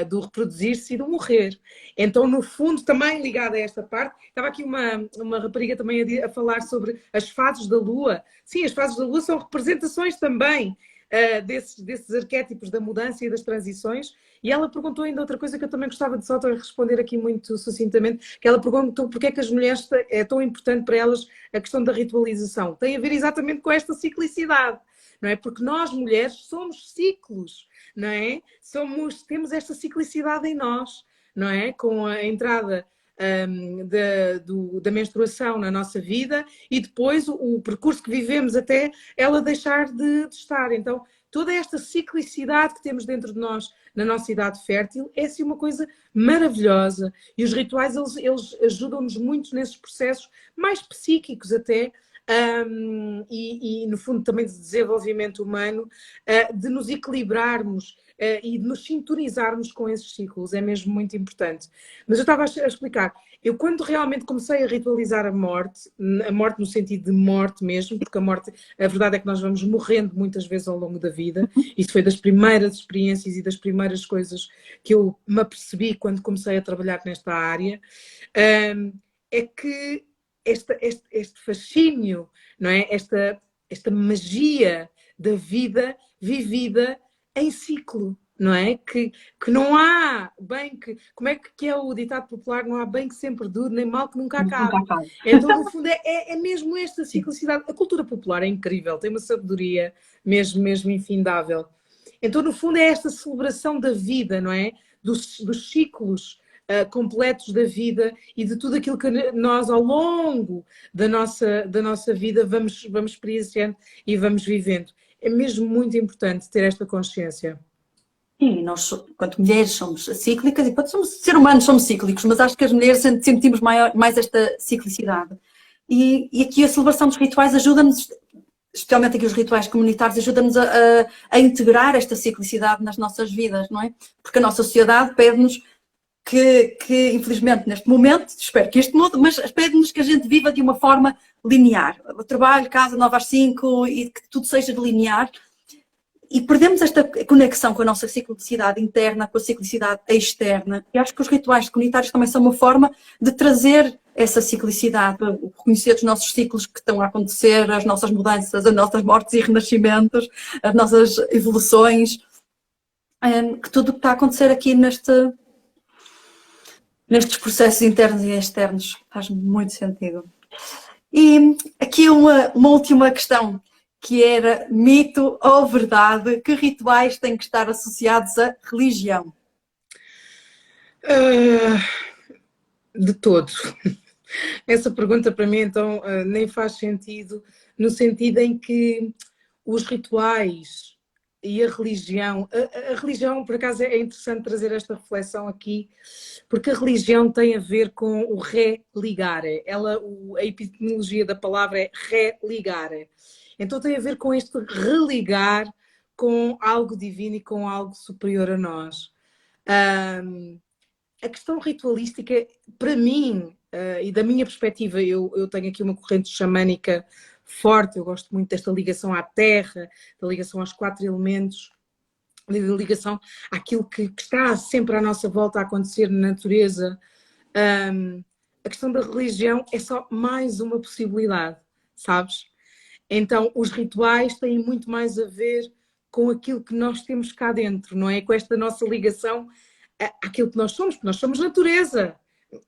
do reproduzir-se e do morrer. Então, no fundo, também ligada a esta parte, estava aqui uma rapariga também a falar sobre as fases da Lua. Sim, as fases da Lua são representações também desses arquétipos da mudança e das transições. E ela perguntou ainda outra coisa que eu também gostava de só responder aqui muito sucintamente, que ela perguntou porque é que as mulheres é tão importante para elas a questão da ritualização. Tem a ver exatamente com esta ciclicidade, não é? Porque nós, mulheres, somos ciclos, não é? Temos esta ciclicidade em nós, não é? Com a entrada da menstruação na nossa vida e depois o percurso que vivemos até ela deixar de estar. Então, toda esta ciclicidade que temos dentro de nós na nossa idade fértil é assim uma coisa maravilhosa. E os rituais, eles ajudam-nos muito nesses processos mais psíquicos até, e no fundo também de desenvolvimento humano, de nos equilibrarmos e de nos sintonizarmos com esses ciclos, é mesmo muito importante. Mas eu estava a explicar, eu quando realmente comecei a ritualizar a morte no sentido de morte mesmo, porque a verdade é que nós vamos morrendo muitas vezes ao longo da vida, isso foi das primeiras experiências e das primeiras coisas que eu me apercebi quando comecei a trabalhar nesta área, é que este fascínio, não é? Esta magia da vida vivida em ciclo, não é? Que não há bem que... Como é que é o ditado popular? Não há bem que sempre dure, nem mal que nunca acabe. Então, no fundo, é mesmo esta ciclicidade. A cultura popular é incrível, tem uma sabedoria mesmo infindável. Então, no fundo, é esta celebração da vida, não é? Dos ciclos completos da vida e de tudo aquilo que nós, ao longo da nossa vida, vamos experienciando e vamos vivendo. É mesmo muito importante ter esta consciência.
Sim, nós, enquanto mulheres, somos cíclicas e, enquanto ser humanos, somos cíclicos, mas acho que as mulheres sentimos mais esta ciclicidade. E aqui a celebração dos rituais ajuda-nos, especialmente aqui os rituais comunitários, ajuda-nos a integrar esta ciclicidade nas nossas vidas, não é? Porque a nossa sociedade pede-nos que, infelizmente, neste momento, espero que isto mude, mas pede-nos que a gente viva de uma forma linear. O trabalho, casa, 9 às 5 e que tudo seja linear. E perdemos esta conexão com a nossa ciclicidade interna, com a ciclicidade externa. E acho que os rituais comunitários também são uma forma de trazer essa ciclicidade, reconhecer os nossos ciclos que estão a acontecer, as nossas mudanças, as nossas mortes e renascimentos, as nossas evoluções, que tudo o que está a acontecer aqui nestes processos internos e externos faz muito sentido. E aqui uma última questão, que era mito ou verdade, que rituais têm que estar associados à religião?
De todo. Essa pergunta para mim então nem faz sentido, no sentido em que os rituais e a religião, a religião por acaso é interessante trazer esta reflexão aqui, porque a religião tem a ver com o religare, a etimologia da palavra é religare. Então tem a ver com este religar com algo divino e com algo superior a nós. A questão ritualística, para mim, e da minha perspectiva, eu tenho aqui uma corrente xamânica forte, eu gosto muito desta ligação à terra, da ligação aos 4 elementos, da ligação àquilo que está sempre à nossa volta a acontecer na natureza. A questão da religião é só mais uma possibilidade, sabes? Então, os rituais têm muito mais a ver com aquilo que nós temos cá dentro, não é? Com esta nossa ligação àquilo que nós somos, porque nós somos natureza.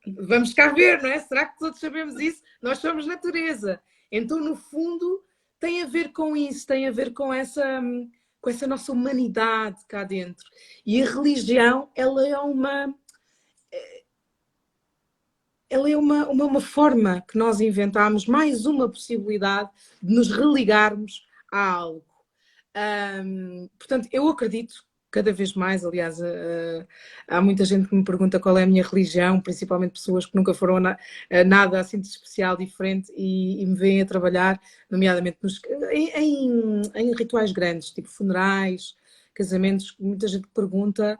Vamos cá ver, não é? Será que todos sabemos isso? Nós somos natureza. Então, no fundo, tem a ver com isso, tem a ver com essa nossa humanidade cá dentro. E a religião, ela é uma forma que nós inventamos, mais uma possibilidade de nos religarmos a algo. Portanto, eu acredito cada vez mais, aliás, há muita gente que me pergunta qual é a minha religião, principalmente pessoas que nunca foram a nada assim de especial, diferente, e me veem a trabalhar, nomeadamente em rituais grandes, tipo funerais, casamentos, muita gente pergunta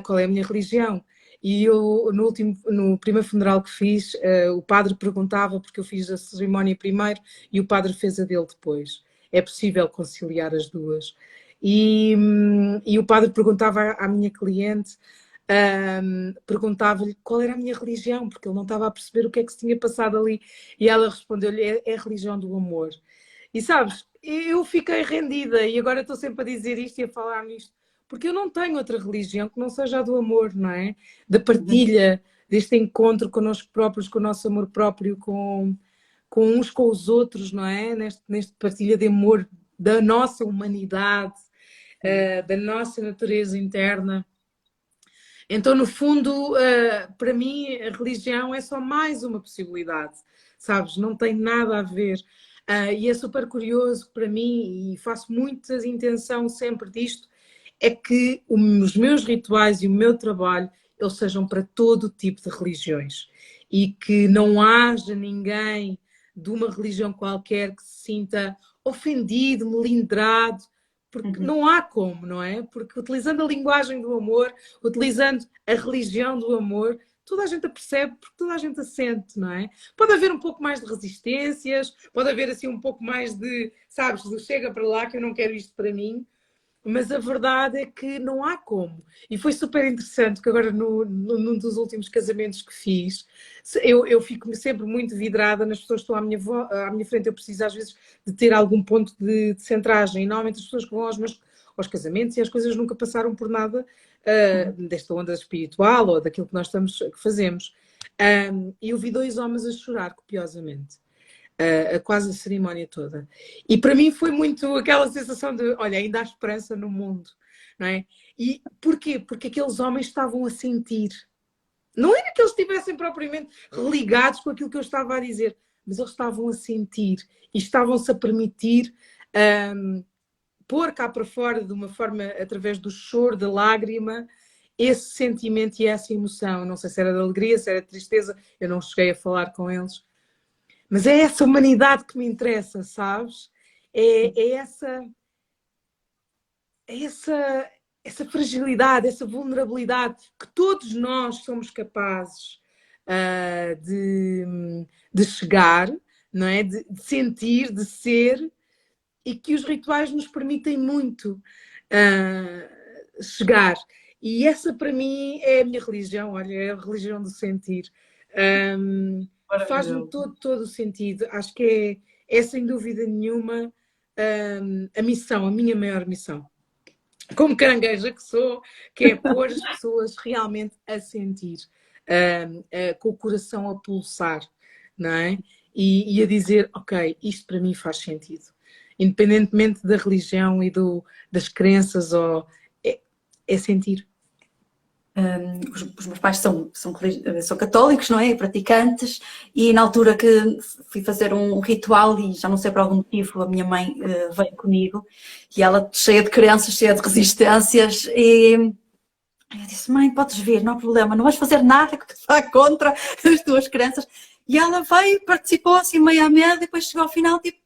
qual é a minha religião. E eu, no primeiro funeral que fiz, o padre perguntava, porque eu fiz a cerimónia primeiro e o padre fez a dele depois. é possível conciliar as duas. E o padre perguntava à minha cliente, perguntava-lhe qual era a minha religião, porque ele não estava a perceber o que é que se tinha passado ali. E ela respondeu-lhe, é a religião do amor. E sabes, eu fiquei rendida e agora estou sempre a dizer isto e a falar nisto, porque eu não tenho outra religião que não seja a do amor, não é? Da partilha, deste encontro connosco próprios, com o nosso amor próprio, com uns com os outros, não é? Neste partilha de amor da nossa humanidade, da nossa natureza interna. Então, no fundo, para mim, a religião é só mais uma possibilidade, sabes? Não tem nada a ver. E é super curioso para mim, e faço muita intenção sempre disto, é que os meus rituais e o meu trabalho, eles sejam para todo tipo de religiões. E que não haja ninguém de uma religião qualquer que se sinta ofendido, melindrado, porque não há como, não é? Porque utilizando a linguagem do amor, utilizando a religião do amor, toda a gente a percebe, porque toda a gente a sente, não é? Pode haver um pouco mais de resistências, pode haver assim um pouco mais de, sabes, de chega para lá que eu não quero isto para mim, mas a verdade é que não há como. E foi super interessante que agora num dos últimos casamentos que fiz, eu fico sempre muito vidrada nas pessoas que estão à minha frente. Eu preciso às vezes de ter algum ponto de centragem. E normalmente as pessoas que vão aos casamentos e as coisas nunca passaram por nada desta onda espiritual ou daquilo que que fazemos. E eu vi dois homens a chorar copiosamente. Quase a cerimónia toda. E para mim foi muito aquela sensação de, olha, ainda há esperança no mundo, não é? E porquê? Porque aqueles homens estavam a sentir. Não era que eles estivessem propriamente religados com aquilo que eu estava a dizer, mas eles estavam a sentir e estavam-se a permitir pôr cá para fora de uma forma, através do choro, da lágrima, esse sentimento e essa emoção. Não sei se era de alegria, se era de tristeza, eu não cheguei a falar com eles. Mas é essa humanidade que me interessa, sabes? É essa fragilidade, essa vulnerabilidade que todos nós somos capazes de chegar, não é? De sentir, de ser, e que os rituais nos permitem muito chegar. E essa para mim é a minha religião, olha, é a religião do sentir. Faz-me todo o sentido. Acho que é sem dúvida nenhuma a missão, a minha maior missão. Como carangueja que sou, que é pôr as pessoas realmente a sentir, com o coração a pulsar, não é? E a dizer, ok, isto para mim faz sentido. Independentemente da religião e das crenças, é sentir.
Os meus pais são católicos, não é? Praticantes, e na altura que fui fazer um ritual, e já não sei por algum motivo, a minha mãe veio comigo, e ela cheia de crenças, cheia de resistências, e eu disse, mãe, podes vir, não há problema, não vais fazer nada que vá contra as tuas crenças. E ela veio, participou assim meio a medo, e depois chegou ao final, tipo,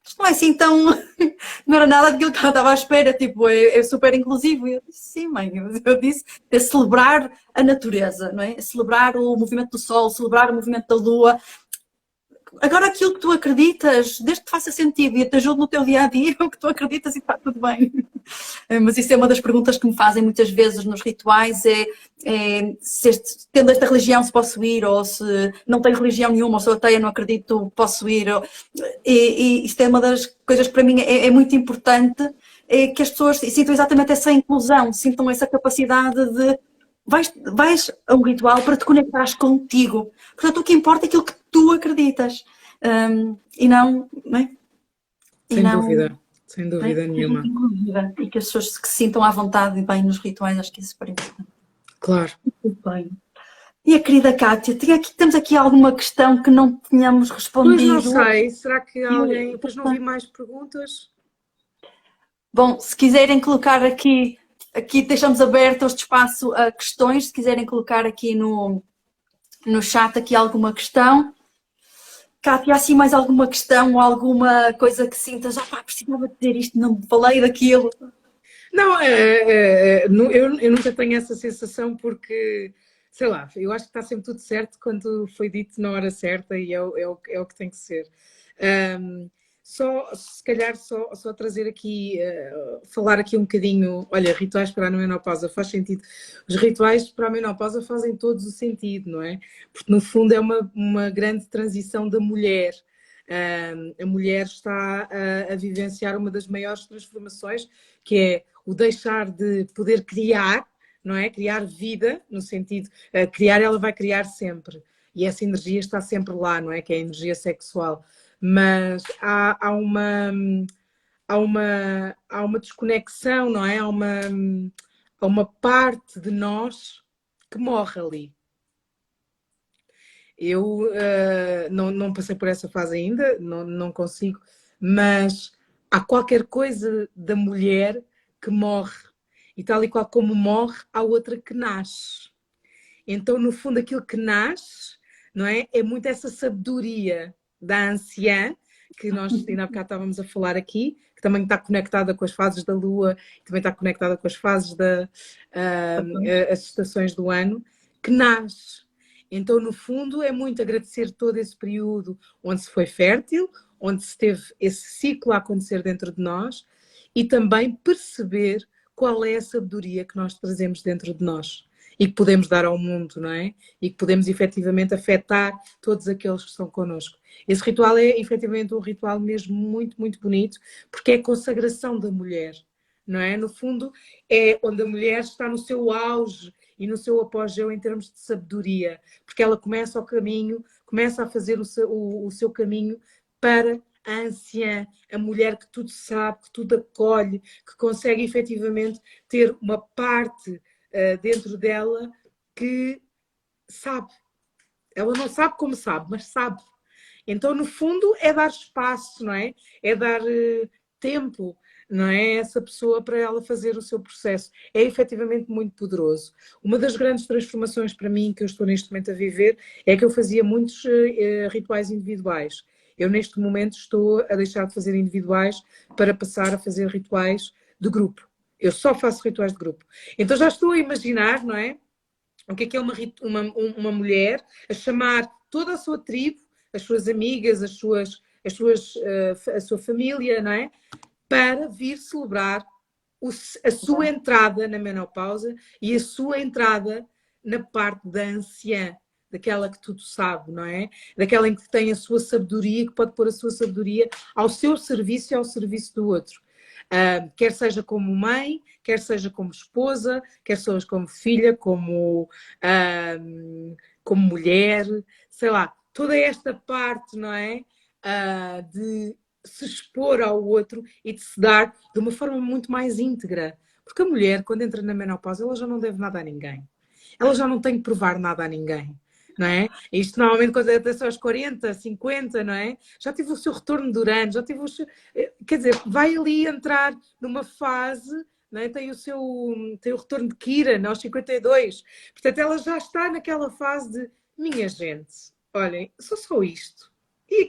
isto não é assim tão... não era nada daquilo que ela estava à espera, tipo, é super inclusivo. E eu disse, sim, mãe, eu disse, é celebrar a natureza, não é? É celebrar o movimento do sol, celebrar o movimento da lua. Agora aquilo que tu acreditas, desde que faça sentido e te ajude no teu dia-a-dia, o que tu acreditas e está tudo bem. Mas isso é uma das perguntas que me fazem muitas vezes nos rituais, tendo esta religião se posso ir, ou se não tenho religião nenhuma, ou sou ateia, não acredito, posso ir. E isto é uma das coisas que para mim é muito importante, é que as pessoas sintam exatamente essa inclusão, sintam essa capacidade de vais a um ritual para te conectares contigo. Portanto, o que importa é aquilo que tu acreditas. E não é?
Sem dúvida nenhuma.
E que as pessoas que se sintam à vontade e bem nos rituais, acho que é super importante.
Claro.
Muito bem. E a querida Kátia, temos aqui alguma questão que não tínhamos respondido?
Pois não sei, será que alguém... Depois não vi mais perguntas?
Bom, se quiserem colocar aqui deixamos aberto este espaço a questões, se quiserem colocar aqui no chat aqui alguma questão. Kátia, assim mais alguma questão ou alguma coisa que sintas, precisava dizer isto, não falei daquilo?
Não, eu nunca tenho essa sensação porque, sei lá, eu acho que está sempre tudo certo quando foi dito na hora certa e é o que tem que ser. se calhar só trazer aqui, falar aqui um bocadinho, olha, rituais para a menopausa, faz sentido. Os rituais para a menopausa fazem todos o sentido, não é? Porque no fundo é uma grande transição da mulher. A mulher está a vivenciar uma das maiores transformações, que é o deixar de poder criar, não é? Criar vida, no sentido, criar ela vai criar sempre. E essa energia está sempre lá, não é? Que é a energia sexual. Mas há uma desconexão, não é? Há uma parte de nós que morre ali. Eu não passei por essa fase ainda, não consigo, mas há qualquer coisa da mulher que morre. E tal e qual como morre, há outra que nasce. Então, no fundo, aquilo que nasce, não é? É muito essa sabedoria da anciã, que nós ainda há bocado estávamos a falar aqui, que também está conectada com as fases da lua, também está conectada com as fases as estações do ano, que nasce. Então, no fundo, é muito agradecer todo esse período onde se foi fértil, onde se teve esse ciclo a acontecer dentro de nós e também perceber qual é a sabedoria que nós trazemos dentro de nós e que podemos dar ao mundo, não é? E que podemos efetivamente afetar todos aqueles que estão connosco. Esse ritual é efetivamente um ritual mesmo muito, muito bonito, porque é a consagração da mulher, não é? No fundo, é onde a mulher está no seu auge e no seu apogeu em termos de sabedoria, porque ela começa o caminho, começa a fazer o seu caminho para a anciã, a mulher que tudo sabe, que tudo acolhe, que consegue efetivamente ter uma parte dentro dela que sabe. Ela não sabe como sabe, mas sabe. Então, no fundo, é dar espaço, não é? É dar tempo, não é? Essa pessoa para ela fazer o seu processo. É efetivamente muito poderoso. Uma das grandes transformações para mim que eu estou neste momento a viver é que eu fazia muitos rituais individuais. Eu, neste momento, estou a deixar de fazer individuais para passar a fazer rituais de grupo. Eu só faço rituais de grupo. Então já estou a imaginar, não é? O que é uma mulher a chamar toda a sua tribo, as suas amigas, a sua família, não é? Para vir celebrar a sua entrada na menopausa e a sua entrada na parte da anciã, daquela que tudo sabe, não é? Daquela em que tem a sua sabedoria, que pode pôr a sua sabedoria ao seu serviço e ao serviço do outro. Quer seja como mãe, quer seja como esposa, quer seja como filha, como mulher, sei lá, toda esta parte, não é? De se expor ao outro e de se dar de uma forma muito mais íntegra. Porque a mulher, quando entra na menopausa, ela já não deve nada a ninguém. Ela já não tem que provar nada a ninguém. Não é? Isto normalmente quando é aos 40, 50, não é? Já tive o seu retorno de Urano, já tive o seu... Quer dizer, vai ali entrar numa fase, não é? Tem o retorno de Quirón aos 52. Portanto, ela já está naquela fase de minha gente, olhem, só isto. E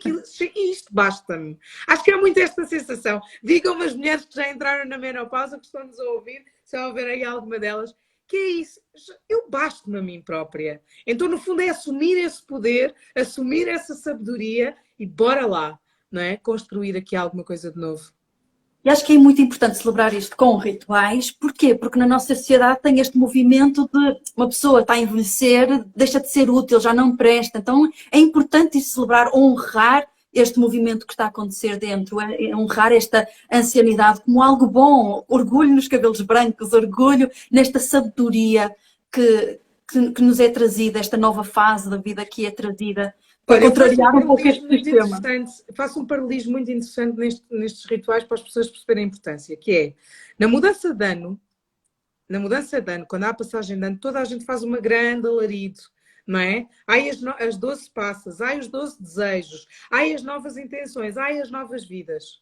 isto basta-me. Acho que há muito esta sensação. Digam-me as mulheres que já entraram na menopausa, que estão-nos a ouvir, se houver aí alguma delas, que é isso, eu basto-me a mim própria. Então, no fundo, é assumir esse poder, assumir essa sabedoria e bora lá, não é? Construir aqui alguma coisa de novo.
E acho que é muito importante celebrar isto com rituais. Porquê? Porque na nossa sociedade tem este movimento de uma pessoa está a envelhecer, deixa de ser útil, já não presta. Então é importante celebrar, honrar este movimento que está a acontecer dentro, honrar esta ancianidade como algo bom, orgulho nos cabelos brancos, orgulho nesta sabedoria que nos é trazida, esta nova fase da vida que é trazida. Para contrariar um pouco este sistema.
Faço um paralelismo muito interessante nestes rituais para as pessoas perceberem a importância, que é, na mudança de ano, quando há a passagem de ano, toda a gente faz uma grande alarido, não é? Ai as 12 passas, ai os 12 desejos, ai as novas intenções, ai as novas vidas.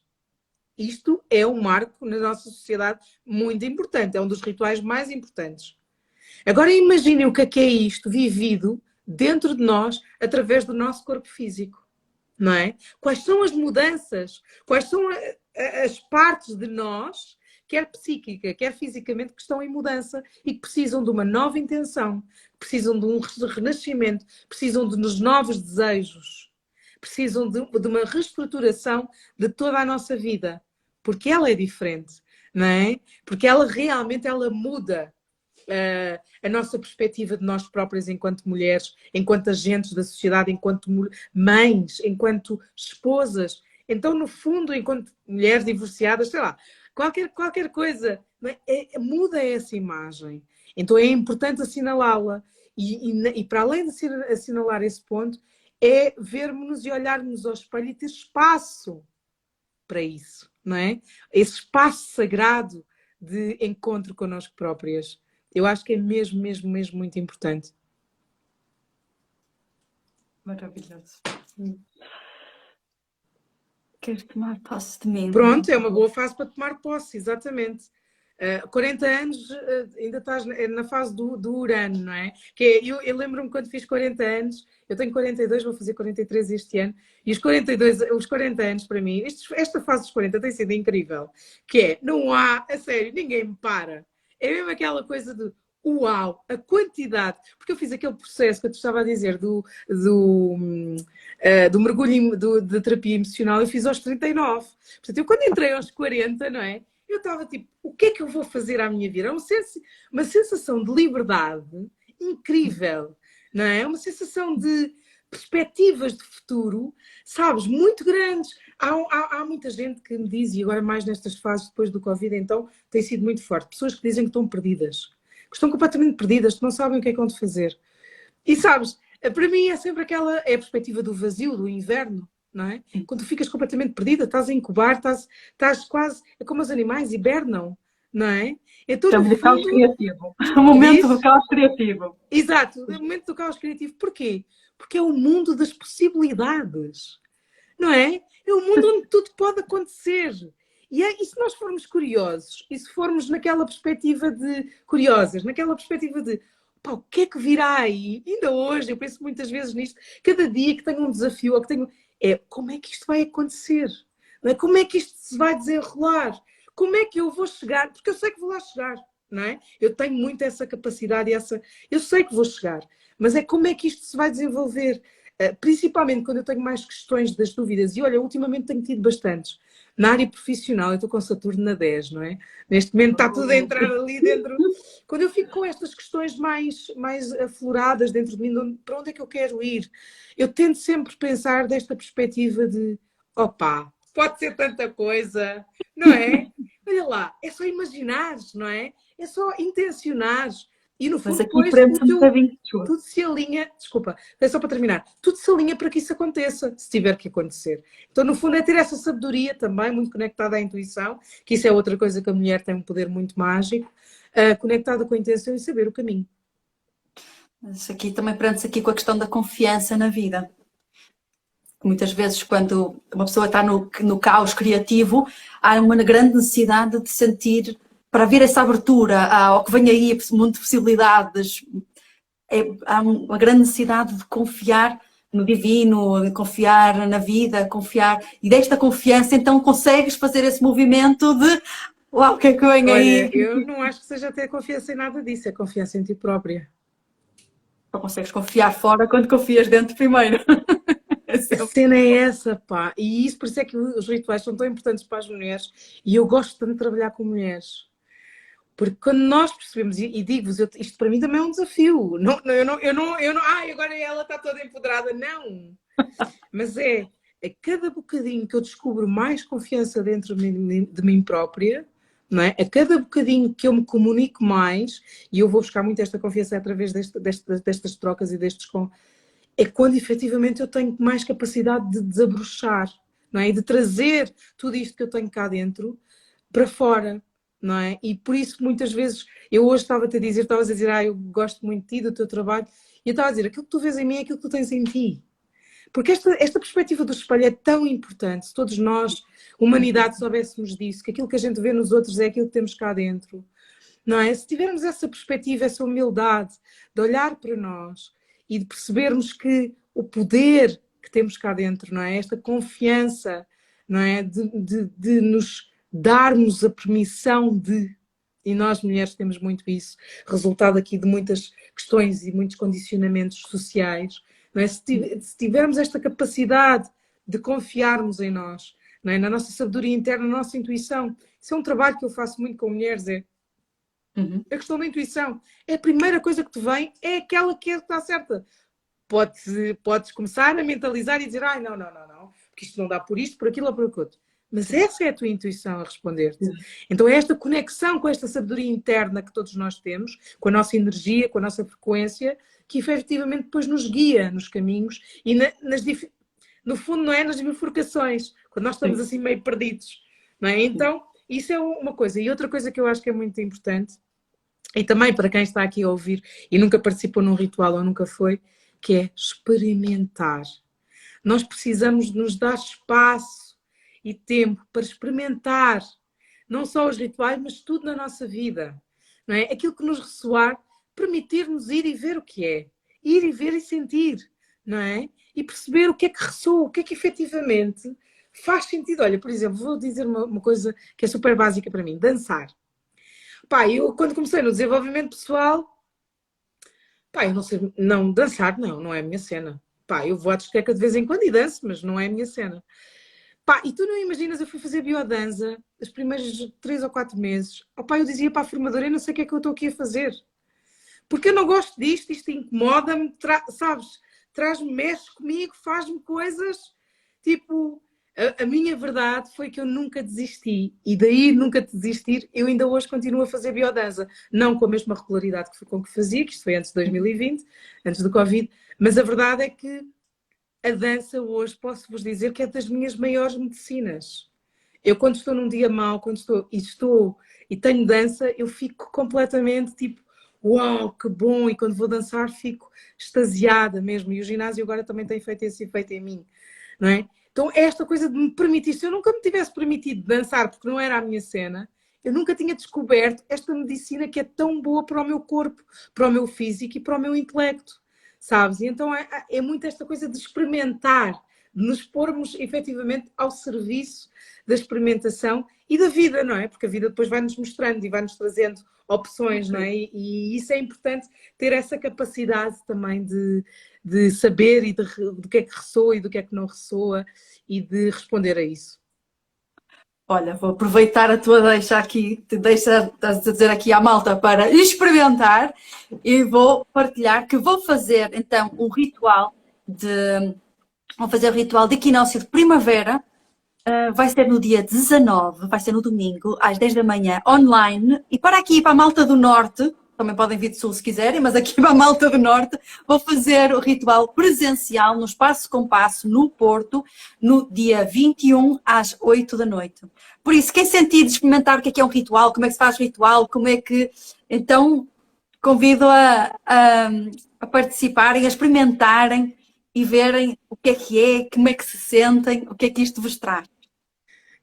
Isto é um marco na nossa sociedade muito importante, é um dos rituais mais importantes. Agora imaginem o que é isto vivido dentro de nós, através do nosso corpo físico, não é? Quais são as mudanças? Quais são as partes de nós, quer psíquica, quer fisicamente, que estão em mudança e que precisam de uma nova intenção, precisam de um renascimento, precisam de nos novos desejos. precisam de uma reestruturação de toda a nossa vida, porque ela é diferente, não é? Porque ela realmente ela muda a nossa perspectiva de nós próprias enquanto mulheres, enquanto agentes da sociedade, enquanto mães, enquanto esposas. Então, no fundo, enquanto mulheres divorciadas, sei lá, qualquer coisa, muda essa imagem. Então é importante assinalá-la. E para além de assinalar esse ponto, é vermos-nos e olharmos ao espelho e ter espaço para isso, não é? Esse espaço sagrado de encontro connosco próprias. Eu acho que é mesmo, mesmo, mesmo muito importante.
Maravilhoso. Queres tomar posse de mim?
Pronto, é uma boa fase para tomar posse, exatamente. 40 anos, ainda estás na fase do Urano, não é? Eu lembro-me quando fiz 40 anos, eu tenho 42, vou fazer 43 este ano, e os 40 anos para mim, esta fase dos 40 tem sido incrível, que é, não há, a sério, ninguém me para. É mesmo aquela coisa de, uau, a quantidade, porque eu fiz aquele processo que eu te estava a dizer do mergulho da terapia emocional, eu fiz aos 39. Portanto, eu quando entrei aos 40, não é? Eu estava tipo, o que é que eu vou fazer à minha vida? É uma sensação de liberdade incrível, não é? Uma sensação de perspectivas de futuro, sabes, muito grandes. Há muita gente que me diz, e agora mais nestas fases depois do Covid, então, tem sido muito forte. Pessoas que dizem que estão perdidas, que estão completamente perdidas, que não sabem o que é que vão fazer. E sabes, para mim é sempre é a perspectiva do vazio, do inverno, não é? Quando tu ficas completamente perdida, estás a incubar, estás quase, é como os animais hibernam, não é? Então,
Estamos no caos criativo. O momento do caos criativo.
Exato, o momento do caos criativo. Porquê? Porque é o mundo das possibilidades, não é? É o mundo onde tudo pode acontecer. E se nós formos curiosos, e se formos naquela perspectiva de curiosas, naquela perspectiva de pá, o que é que virá aí? Ainda hoje, eu penso muitas vezes nisto, cada dia que tenho um desafio, ou que tenho, como é que isto vai acontecer? Não é? Como é que isto se vai desenrolar? Como é que eu vou chegar? Porque eu sei que vou lá chegar, não é? Eu tenho muito essa capacidade, eu sei que vou chegar, mas é como é que isto se vai desenvolver? Principalmente quando eu tenho mais questões das dúvidas, e olha, ultimamente tenho tido bastantes. Na área profissional, eu estou com Saturno na 10, não é? Neste momento está tudo a entrar ali dentro. Quando eu fico com estas questões mais afloradas dentro de mim, para onde é que eu quero ir? Eu tento sempre pensar desta perspectiva de, opa, pode ser tanta coisa, não é? Olha lá, é só imaginar, não é? É só intencionar. E no fundo, depois, tudo se alinha, desculpa, é só para terminar, tudo se alinha para que isso aconteça, se tiver que acontecer. Então, no fundo, é ter essa sabedoria também, muito conectada à intuição, que isso é outra coisa que a mulher tem um poder muito mágico, conectada com a intenção e saber o caminho.
Isso aqui também prende-se aqui com a questão da confiança na vida. Muitas vezes, quando uma pessoa está no caos criativo, há uma grande necessidade de sentir, para vir essa abertura ao que vem aí, mundo de possibilidades, há uma grande necessidade de confiar no divino, de confiar na vida, confiar, e desta confiança então consegues fazer esse movimento de uau, o que é que vem aí?
Olha, eu não acho que seja ter confiança em nada disso, é confiança em ti própria.
Não consegues confiar fora quando confias dentro primeiro.
A cena é essa, pá, e isso por isso é que os rituais são tão importantes para as mulheres, e eu gosto tanto de trabalhar com mulheres. Porque quando nós percebemos, e digo-vos, isto para mim também é um desafio. Agora ela está toda empoderada. Não. Mas a cada bocadinho que eu descubro mais confiança dentro de mim própria, não é? A cada bocadinho que eu me comunico mais, e eu vou buscar muito esta confiança através destas trocas e é quando efetivamente eu tenho mais capacidade de desabrochar, não é? E de trazer tudo isto que eu tenho cá dentro para fora. Não é? E por isso muitas vezes, eu hoje estavas a dizer, eu gosto muito de ti, do teu trabalho, e eu estava a dizer, aquilo que tu vês em mim é aquilo que tu tens em ti. Porque esta perspectiva do espelho é tão importante, se todos nós, humanidade, soubéssemos disso, que aquilo que a gente vê nos outros é aquilo que temos cá dentro, não é? Se tivermos essa perspectiva, essa humildade de olhar para nós e de percebermos que o poder que temos cá dentro, não é? Esta confiança, não é? De nos darmos a permissão de, e nós mulheres temos muito isso, resultado aqui de muitas questões e muitos condicionamentos sociais, não é? Se tivermos esta capacidade de confiarmos em nós, não é? Na nossa sabedoria interna, na nossa intuição. Isso é um trabalho que eu faço muito com mulheres, é a questão da intuição. É a primeira coisa que te vem, é aquela que está certa. Podes começar a mentalizar e dizer, ai, não, porque isto não dá por isto, por aquilo ou por aquilo. Mas essa é a tua intuição a responder-te. Então é esta conexão com esta sabedoria interna que todos nós temos, com a nossa energia, com a nossa frequência, que efetivamente depois nos guia nos caminhos e no fundo, não é? Nas bifurcações, quando nós estamos assim meio perdidos. Não é? Então, isso é uma coisa. E outra coisa que eu acho que é muito importante, e também para quem está aqui a ouvir e nunca participou num ritual ou nunca foi, que é experimentar. Nós precisamos de nos dar espaço e tempo para experimentar não só os rituais, mas tudo na nossa vida. Não é? Aquilo que nos ressoar, permitir-nos ir e ver o que é. Ir e ver e sentir, não é? E perceber o que é que ressoa, o que é que efetivamente faz sentido. Olha, por exemplo, vou dizer uma coisa que é super básica para mim, dançar. Pá, eu quando comecei no desenvolvimento pessoal, pá, eu não sei, não, dançar não é a minha cena. Pá, eu vou à discoteca de vez em quando e danço, mas não é a minha cena. Pá, e tu não imaginas, eu fui fazer biodança os primeiros 3 ou 4 meses. Oh, pá, eu dizia para a formadora, eu não sei o que é que eu estou aqui a fazer. Porque eu não gosto disto, isto incomoda-me, sabes? Traz-me, mexe comigo, faz-me coisas. Tipo, a minha verdade foi que eu nunca desisti. E daí nunca desistir, eu ainda hoje continuo a fazer biodança. Não com a mesma regularidade com que fazia, que isto foi antes de 2020, antes do Covid. Mas a verdade é que a dança hoje, posso-vos dizer que é das minhas maiores medicinas. Eu quando estou num dia mau, quando estou e tenho dança, eu fico completamente tipo, uau, que bom! E quando vou dançar fico extasiada mesmo. E o ginásio agora também tem feito esse efeito em mim, não é? Então é esta coisa de me permitir, se eu nunca me tivesse permitido dançar porque não era a minha cena, eu nunca tinha descoberto esta medicina que é tão boa para o meu corpo, para o meu físico e para o meu intelecto, sabes? E então é muito esta coisa de experimentar, de nos pormos efetivamente ao serviço da experimentação e da vida, não é? Porque a vida depois vai-nos mostrando e vai-nos trazendo opções, não é? E isso é importante, ter essa capacidade também de saber e do que é que ressoa e do que é que não ressoa e de responder a isso.
Olha, vou aproveitar a tua deixa aqui, estás a dizer aqui à malta para experimentar e vou partilhar que vou fazer então um ritual vou fazer o ritual de equinócio de primavera. Vai ser no dia 19, vai ser no domingo, às 10 da manhã, online. E para aqui, para a malta do Norte, também podem vir do Sul se quiserem, mas aqui para a malta do Norte, vou fazer o ritual presencial no Espaço Compasso, no Porto, no dia 21, às 8 da noite. Por isso, quem sentir de experimentar o que é um ritual, como é que se faz ritual, como é que... Então, convido a participarem, a experimentarem e verem o que é, como é que se sentem, o que é que isto vos traz.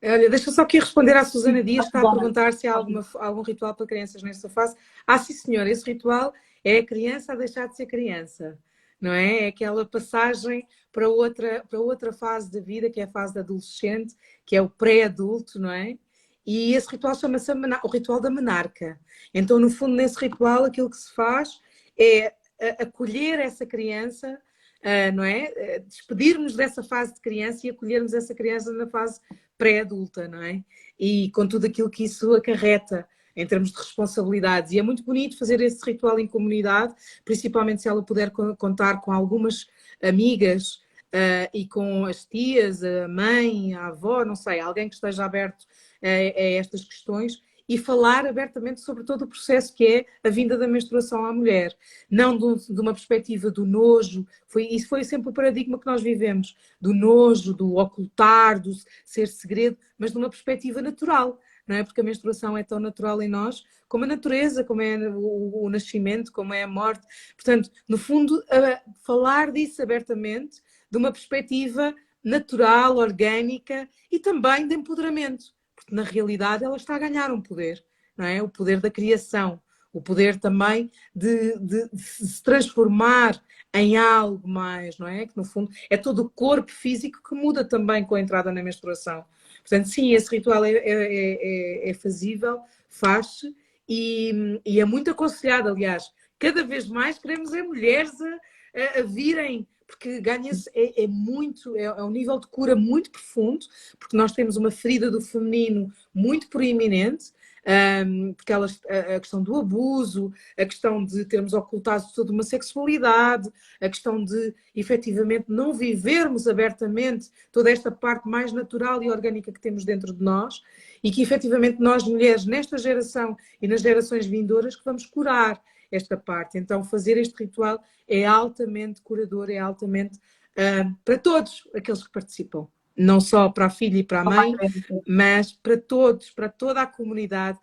Olha, deixa eu só aqui responder à Susana Dias, que está a perguntar se há algum ritual para crianças nesta fase. Ah, sim, senhora, esse ritual é a criança a deixar de ser criança, não é? É aquela passagem para outra fase da vida, que é a fase da adolescente, que é o pré-adulto, não é? E esse ritual chama-se o ritual da menarca. Então, no fundo, nesse ritual, aquilo que se faz é acolher essa criança, não é? Despedirmos dessa fase de criança e acolhermos essa criança na fase pré-adulta, não é? E com tudo aquilo que isso acarreta em termos de responsabilidades. E é muito bonito fazer esse ritual em comunidade, principalmente se ela puder contar com algumas amigas e com as tias, a mãe, a avó, não sei, alguém que esteja aberto a estas questões e falar abertamente sobre todo o processo que é a vinda da menstruação à mulher. Não de uma perspectiva do nojo, isso foi sempre o paradigma que nós vivemos, do nojo, do ocultar, do ser segredo, mas de uma perspectiva natural, não é? Porque a menstruação é tão natural em nós como a natureza, como é o nascimento, como é a morte. Portanto, no fundo, falar disso abertamente, de uma perspectiva natural, orgânica e também de empoderamento. Porque na realidade ela está a ganhar um poder, não é? O poder da criação, o poder também de se transformar em algo mais, não é? Que no fundo é todo o corpo físico que muda também com a entrada na menstruação. Portanto, sim, esse ritual é fazível, faz-se e é muito aconselhado, aliás. Cada vez mais queremos mulheres a virem porque ganha-se, é um nível de cura muito profundo, porque nós temos uma ferida do feminino muito proeminente, porque a questão do abuso, a questão de termos ocultado toda uma sexualidade, a questão de efetivamente não vivermos abertamente toda esta parte mais natural e orgânica que temos dentro de nós, e que efetivamente nós mulheres nesta geração e nas gerações vindouras que vamos curar esta parte. Então fazer este ritual é altamente curador, é altamente para todos aqueles que participam. Não só para a filha e para a mãe, mas para todos, para toda a comunidade,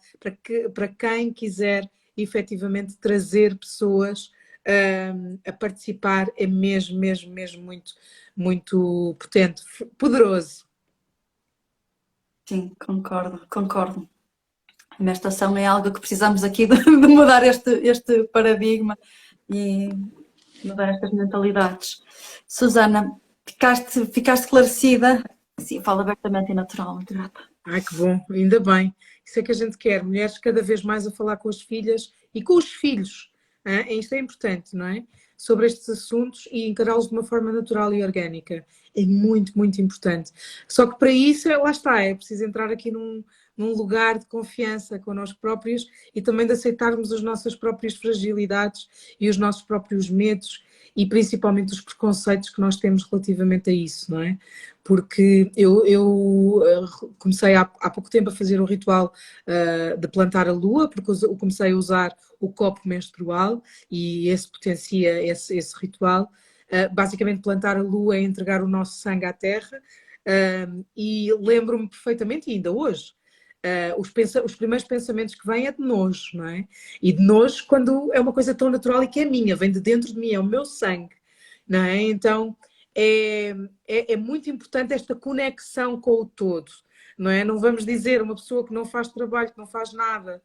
para quem quiser efetivamente trazer pessoas a participar, é mesmo muito, muito potente, poderoso.
Sim, concordo. A menstruação é algo que precisamos aqui de mudar este paradigma e mudar estas mentalidades. Susana, ficaste esclarecida? Sim, fala abertamente e natural, muito grata.
Ai, que bom, ainda bem. Isso é que a gente quer, mulheres cada vez mais a falar com as filhas e com os filhos. Isto é importante, não é? Sobre estes assuntos e encará-los de uma forma natural e orgânica. É muito, muito importante. Só que para isso, lá está, é preciso entrar aqui num lugar de confiança connosco próprios e também de aceitarmos as nossas próprias fragilidades e os nossos próprios medos e principalmente os preconceitos que nós temos relativamente a isso, não é? Porque eu comecei há pouco tempo a fazer o ritual de plantar a lua, porque eu comecei a usar o copo menstrual e esse potencia esse ritual. Basicamente plantar a lua é entregar o nosso sangue à terra, e lembro-me perfeitamente, e ainda hoje, os primeiros pensamentos que vêm é de nojo, não é? E de nojo quando é uma coisa tão natural e que é minha, vem de dentro de mim, é o meu sangue, não é? Então é muito importante esta conexão com o todo, não é? Não vamos dizer uma pessoa que não faz trabalho, que não faz nada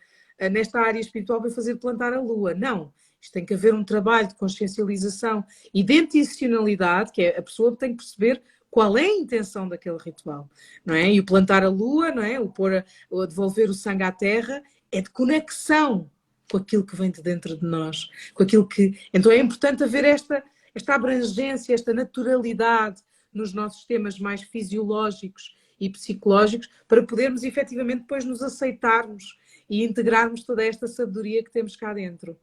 nesta área espiritual vai fazer plantar a lua, não. Isto tem que haver um trabalho de consciencialização e de intencionalidade, que é a pessoa tem que perceber qual é a intenção daquele ritual, não é? E o plantar a lua, não é? O devolver o sangue à terra é de conexão com aquilo que vem de dentro de nós, com aquilo que... Então é importante haver esta abrangência, esta naturalidade nos nossos temas mais fisiológicos e psicológicos para podermos efetivamente depois nos aceitarmos e integrarmos toda esta sabedoria que temos cá dentro.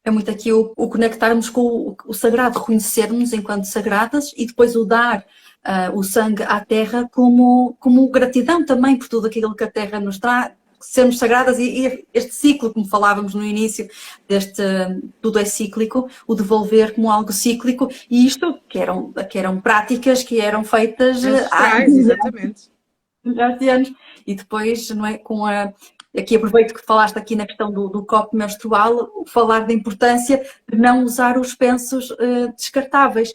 É muito aqui o conectarmos com o sagrado, reconhecermos enquanto sagradas e depois o dar o sangue à terra como gratidão também por tudo aquilo que a terra nos traz, sermos sagradas e este ciclo, como falávamos no início, tudo é cíclico, o devolver como algo cíclico, e isto que eram práticas que eram feitas há
exatamente.
milhares de anos, e depois, não é, aqui aproveito que falaste aqui na questão do copo menstrual, falar da importância de não usar os pensos descartáveis,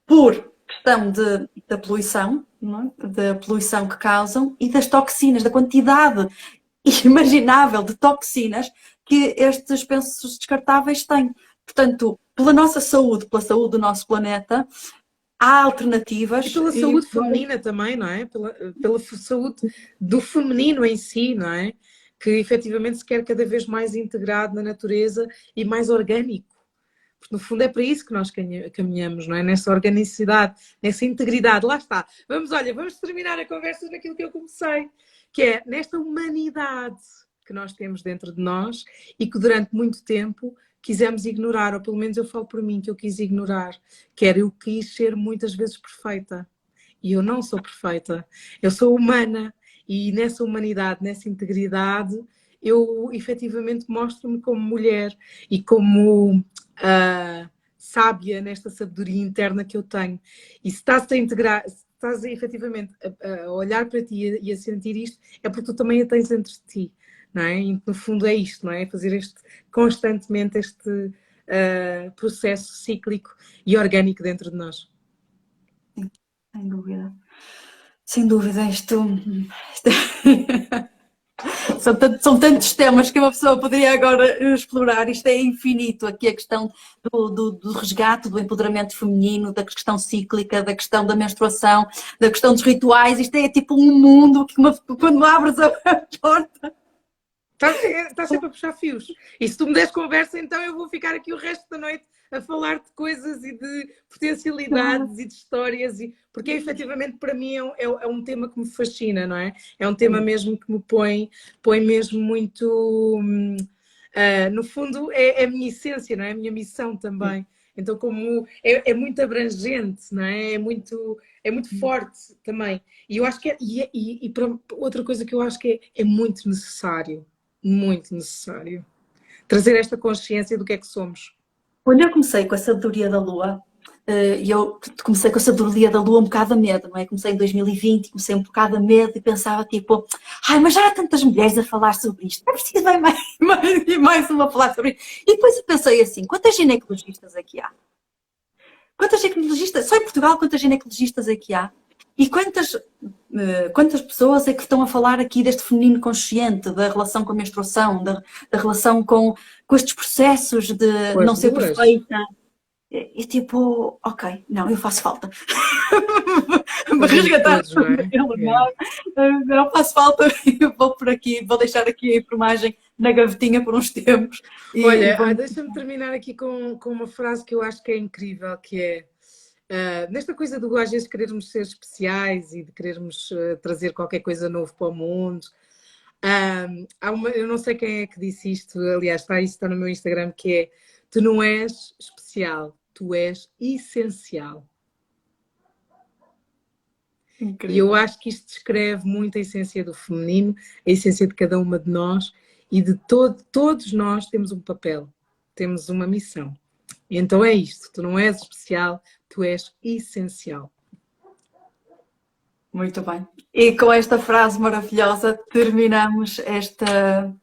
por questão da poluição, não é? Da poluição que causam e das toxinas, da quantidade inimaginável de toxinas que estes pensos descartáveis têm. Portanto, pela nossa saúde, pela saúde do nosso planeta, há alternativas.
E pela saúde feminina também, não é? Pela saúde do feminino em si, não é? Que efetivamente se quer cada vez mais integrado na natureza e mais orgânico. Porque no fundo é para isso que nós caminhamos, não é? Nessa organicidade, nessa integridade. Lá está. Vamos terminar a conversa naquilo que eu comecei, que é nesta humanidade que nós temos dentro de nós e que durante muito tempo quisemos ignorar, ou pelo menos eu falo por mim que eu quis ignorar, eu quis ser muitas vezes perfeita. E eu não sou perfeita. Eu sou humana. E nessa humanidade, nessa integridade, eu efetivamente mostro-me como mulher e como sábia nesta sabedoria interna que eu tenho. E se estás a integrar, se estás efetivamente a olhar para ti e a sentir isto, é porque tu também a tens entre ti, não é? E no fundo é isto, não é? Fazer constantemente este processo cíclico e orgânico dentro de nós.
Sim, sem dúvida. Sem dúvida, isto... São tantos temas que uma pessoa poderia agora explorar. Isto é infinito. Aqui a questão do resgate, do empoderamento feminino, da questão cíclica, da questão da menstruação, da questão dos rituais. Isto é tipo um mundo que quando abres a porta...
Estás sempre a puxar fios. E se tu me des conversa, então eu vou ficar aqui o resto da noite a falar de coisas e de potencialidades e de histórias, porque efetivamente para mim é um tema que me fascina, não é? É um tema mesmo que me põe mesmo muito... no fundo, é a minha essência, não é? A minha missão também. Então, como é muito abrangente, não é? É muito forte também. E eu acho que outra coisa que eu acho que é muito necessário trazer esta consciência do que é que somos.
Quando eu comecei com a sabedoria da Lua, e eu comecei com a sabedoria da Lua um bocado a medo, não é? Comecei em 2020, comecei um bocado a medo e pensava tipo, ai, mas já há tantas mulheres a falar sobre isto, não é preciso mais uma a falar sobre isto. E depois eu pensei assim, quantas ginecologistas aqui há? Quantas ginecologistas, só em Portugal, quantas ginecologistas aqui há? E quantas pessoas é que estão a falar aqui deste feminino consciente, da relação com a menstruação, da relação com estes processos de não ser perfeita? E tipo, ok, não, eu faço falta. Me resgatar não faço falta, eu vou por aqui, vou deixar aqui a enfermagem na gavetinha por uns tempos.
Olha, deixa-me terminar aqui com uma frase que eu acho que é incrível, que é nesta coisa do às vezes querermos ser especiais e de querermos trazer qualquer coisa novo para o mundo. Eu não sei quem é que disse isto, aliás, está no meu Instagram, que é: tu não és especial, tu és essencial. Incrível. E eu acho que isto descreve muito a essência do feminino, a essência de cada uma de nós, e de todos nós temos um papel, temos uma missão. E então é isto, tu não és especial, tu és essencial.
Muito bem. E com esta frase maravilhosa terminamos esta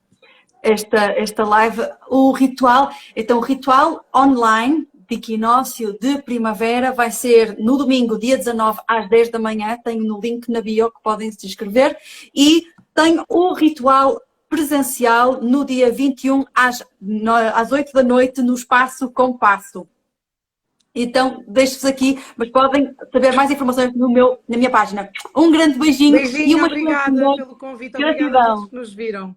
live. O ritual online de equinócio de primavera vai ser no domingo, dia 19, às 10 da manhã. Tenho no link na bio que podem se inscrever. E tenho o ritual presencial no dia 21, às 8 da noite, no Espaço Compasso. Então, deixo-vos aqui, mas podem saber mais informações na minha página. Um grande beijinho.
Beijinho, e obrigada pelo convite. Obrigada a todos que nos viram.